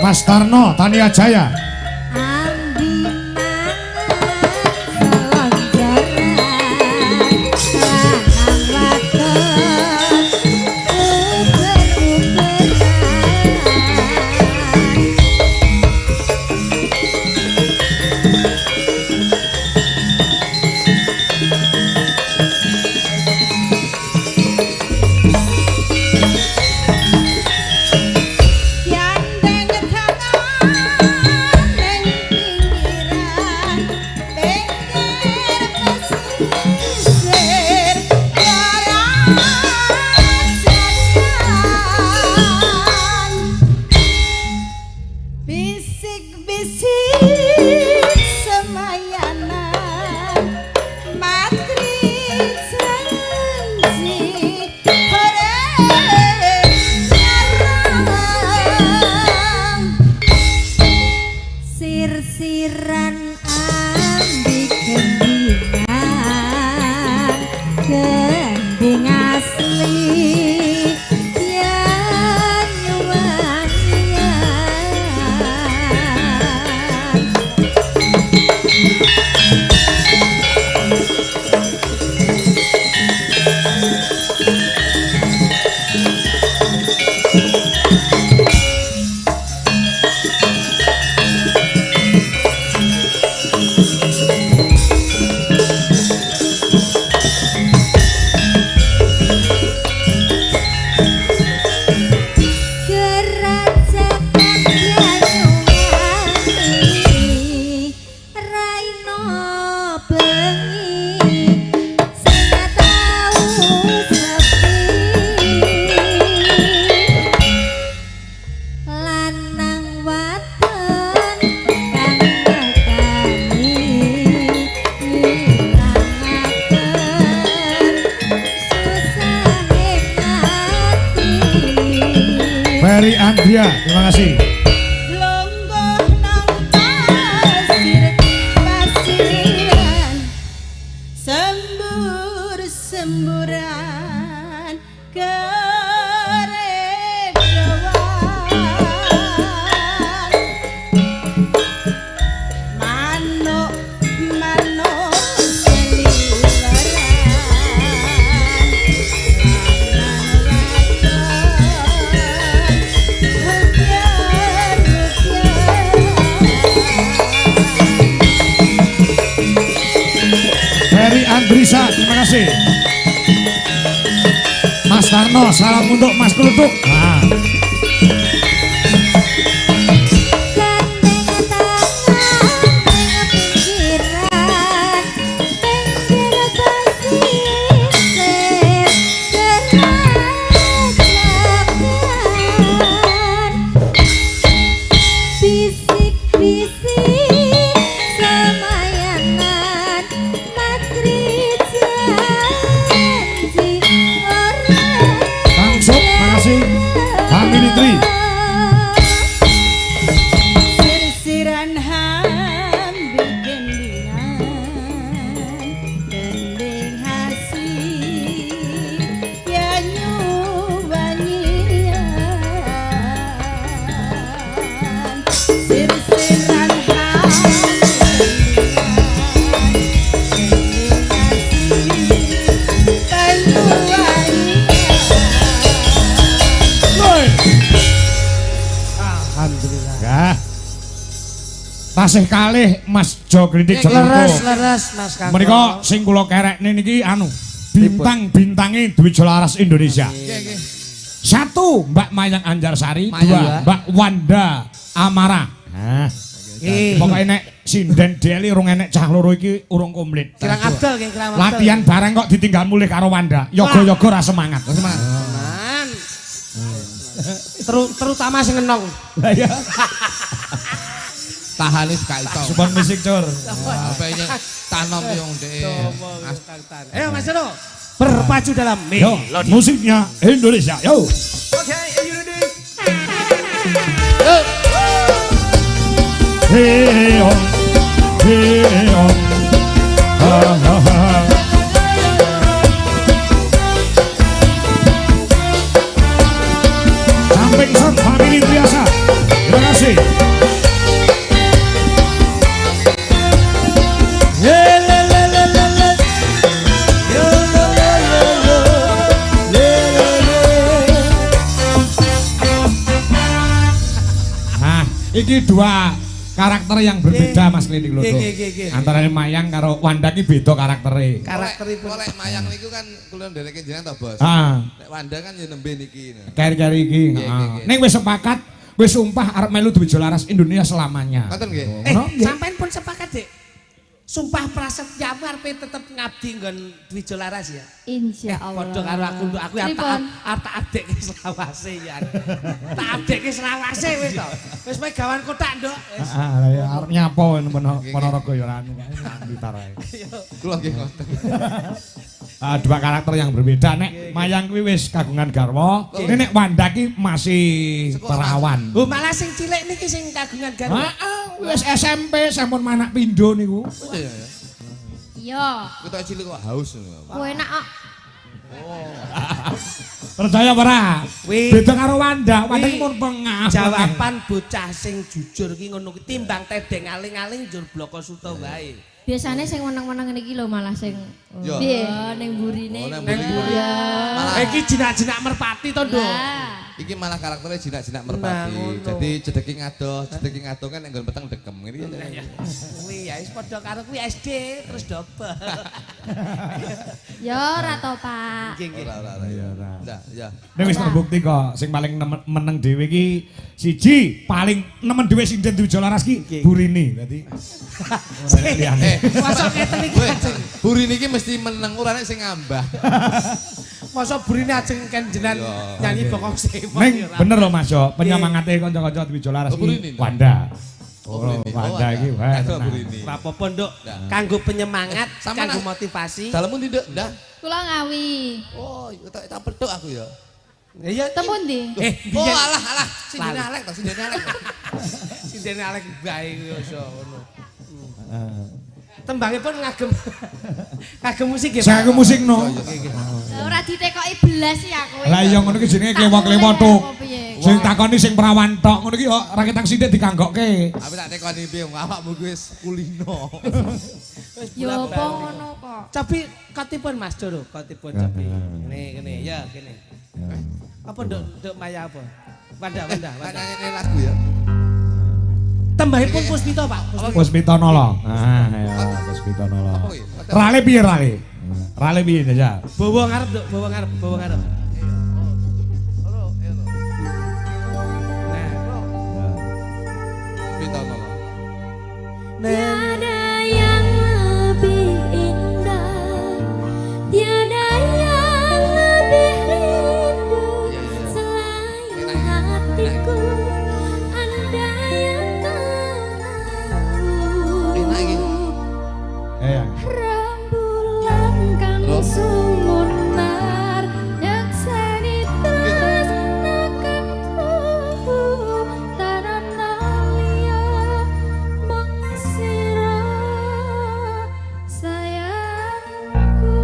Mas Tarno, Tania Jaya. Ferry Andrea, terima kasih. Semburan Andrisa, terima kasih. Mas Tarno, salam untuk Mas Klutuk. Nah. Gandeng tangan, tengah pinggiran. tasih kalih Mas Jo Kritik Leres Mas Kang. menika sing kula kerekne niki anu bintang-bintange Dwi Jolaras Indonesia. Satu Mbak Mayang Anjarsari, dua Mbak Wanda Amara. Nah, pokoknya nek sinden Deli urung enek cah loro iki urung komplit. Kirang Abdul nggih, kirang Abdul. Latihan bareng kok ditinggal mulih karo Wanda. Yoga-yoga ra semangat. Man. Terutama sing enong. Lah ya. Tahan wis gak iso. Supon musik cur. Apa ini tanam yang Ayo Mas Dodo. Berpacu dalam Yo, melodi. musiknya Indonesia. Yo. Oke, you ready? Hey on. Hey on. Ha ha ha. Samping Son Family Triasa. Terima kasih. Nah, ini dua karakter yang berbeda Mas Klinik Lodo. Antara Mayang karo Wanda ki beda karaktere. Karakteripun. Oleh Mayang niku kan kula ndereke jenengan to, Bos. Nek Wanda kan ya nembe niki. Kari-kari iki. Ning wis sepakat, wis sumpah arep melu Dwi Jolaras Indonesia selamanya. Ngoten nggih. Sampean pun sepakat, Dik. Sumpah prasetya arepe tetep ngabdi nggon Dwi Jolaras ya. Insya Allah. Padha karo aku ya tak adekke selawase ya. Tak adekke selawase wis to. Wis pegawan kotak, Nduk. Wis. Ya arep nyapa Ponorogo ya ora anu gitar ae. Kula nggih ngoten. Dua karakter yang berbeda. Nek Mayang kuwi wis kagungan garwa, nek Wanda ki masih perawan. Oh, malah sing cilik niki sing kagungan garwa. Wis SMP sampun manak pindho niku. Iya. Iya. Kita cilik kok haus. Kowe enak kok. Percaya ora? Wi. Beda karo Wanda, Wanda ki pun pengah. Jawaban bocah sing jujur ki ngono ki timbang tedeng aling-aling njur bloko suto wae. Biasanya sing menang-menang ngene iki lho malah sing Yo. ning burine. Neng Iya. Iki jinak-jinak merpati to, Nduk. Lah. Iki malah karakternya jinak-jinak merpati. Jadi cedeki ngadoh kan enggon peteng dekem ngene ya. Kuwi ya wis padha karo kuwi SD terus double. Ya ora to, Pak. Nggih, nggih. Ora ya. Ndak, ya. Nek wis terbukti kok sing paling meneng dhewe ki siji paling nemen dhewe sinden Dwi Jolaras ki Burini. Dadi Masa keten iki. Buri niki mesti meneng urane sing ngambah. Masa burine ajeng kan jenengan nyanyi bokong semo. Ning bener lho Mas yo, penyemangate kanca-kanca Dwi Jolaras Burini. ki Wanda. Oh, Wanda iki wae. Burini. Ora apa-apa, Nduk. Kanggo penyemangat, Sampeyan kanggo motivasi. Dalemu nduk, ndak? Kula ngawi. Oh, tak petuk aku ya. Ya Temu ndi? Oh, alah. Sindene alek to, sindene alek. Sindene alek bae kuwi iso ngono. Tembangipun ngagem ngagem musik nggih. Saya ke musik no. Ora ditekoki belas ya kowe. Lah iya ngono ki jenenge klewo-klewo tuk. Sing takoni sing perawan tok ngono ki ora ketang sithik diganggokke. Tapi tak tekoni piye awakmu kuwi wis kulino. Yo apa ngono kok. Tapi katipun Mas Doro, katipun tapi. Kene ya kene. Apa Nduk Maya apa? Wanda. Nyanyi lagu ya. Tembahipun Puspito, Pak. Puspito Nolo. Ah ya, Puspito Nolo. Apa kuwi? Rale piye rale? Rale piye ya? Bawa ngarep, Nduk, bawa ngarep. Tiada yang lebih indah, tiada yang lebih rindu selain hatiku. Anda yang tahu. Rembulan kang sumunar yang seni terus nakan tubuh tanana liya mengsirah sayangku.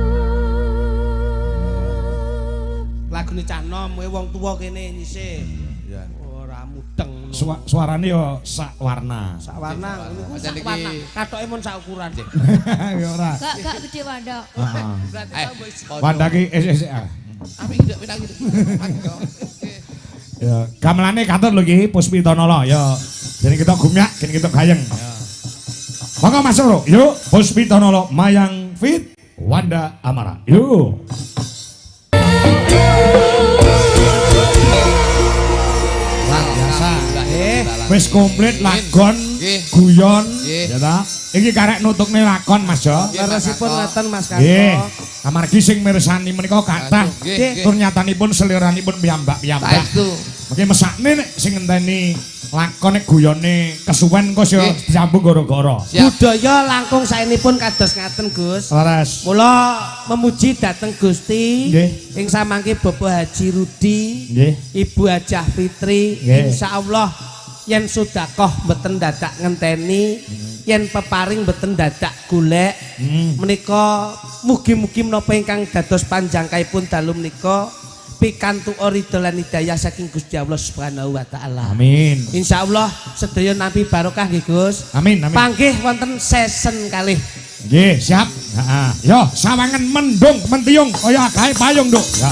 Lagune cah nom kowe wong tuwa kene nyisih. Ya. Ora mudeng. Suarane yo sak warna. Sak warna niku sak Niki- warna. Katoke mun sak ukuran. Ya ora. Gak gede Wanda. Berarti Eh, tau mbok isi. Wanda ki SSA. Apik ndak pindah gitu. Ya, gamelane kantor lho iki Puspito Nolo ya. Jadi kita gumyak, jadi kita gayeng. Monggo Mas Loro. Yuk, Puspitanolo Mayang Fit Wanda Amara. Yuk. Wis komplit lakon, guyon, ya ta. Iki karek nutukne lakon Mas yo. Leresipun ngeten Mas Nggih. Kanto. Amargi sing mirsani menika kathah turnyatanipun seliranipun piyambak-piyambak. Saestu. Mungkin mesakne nek sing ngenteni lakon nek guyone kesuwen kok yo disambung gara-gara. Budaya langkung saenipun kados ngaten Gus. Leres. Mula memuji dateng Gusti Nggih. ing samangke Bapak Haji Rudi, Nggih. Ibu Hajah Fitri, Nggih. insyaallah yen sedekah mboten dadak ngenteni, yen peparing mboten dadak golek. Menika mugi-mugi menapa ingkang dados panjangkaipun dalu menika pikantuk ridho lan hidayah saking Gusti Allah Subhanahu wa taala. Amin. Insyaallah sedaya nampi barokah nggih Gus. Amin, amin. Panggih wonten sesen kalih. Nggih, siap. Heeh. Yo, sawangan mendung mentiung kaya gawe payung, Nduk. Ya.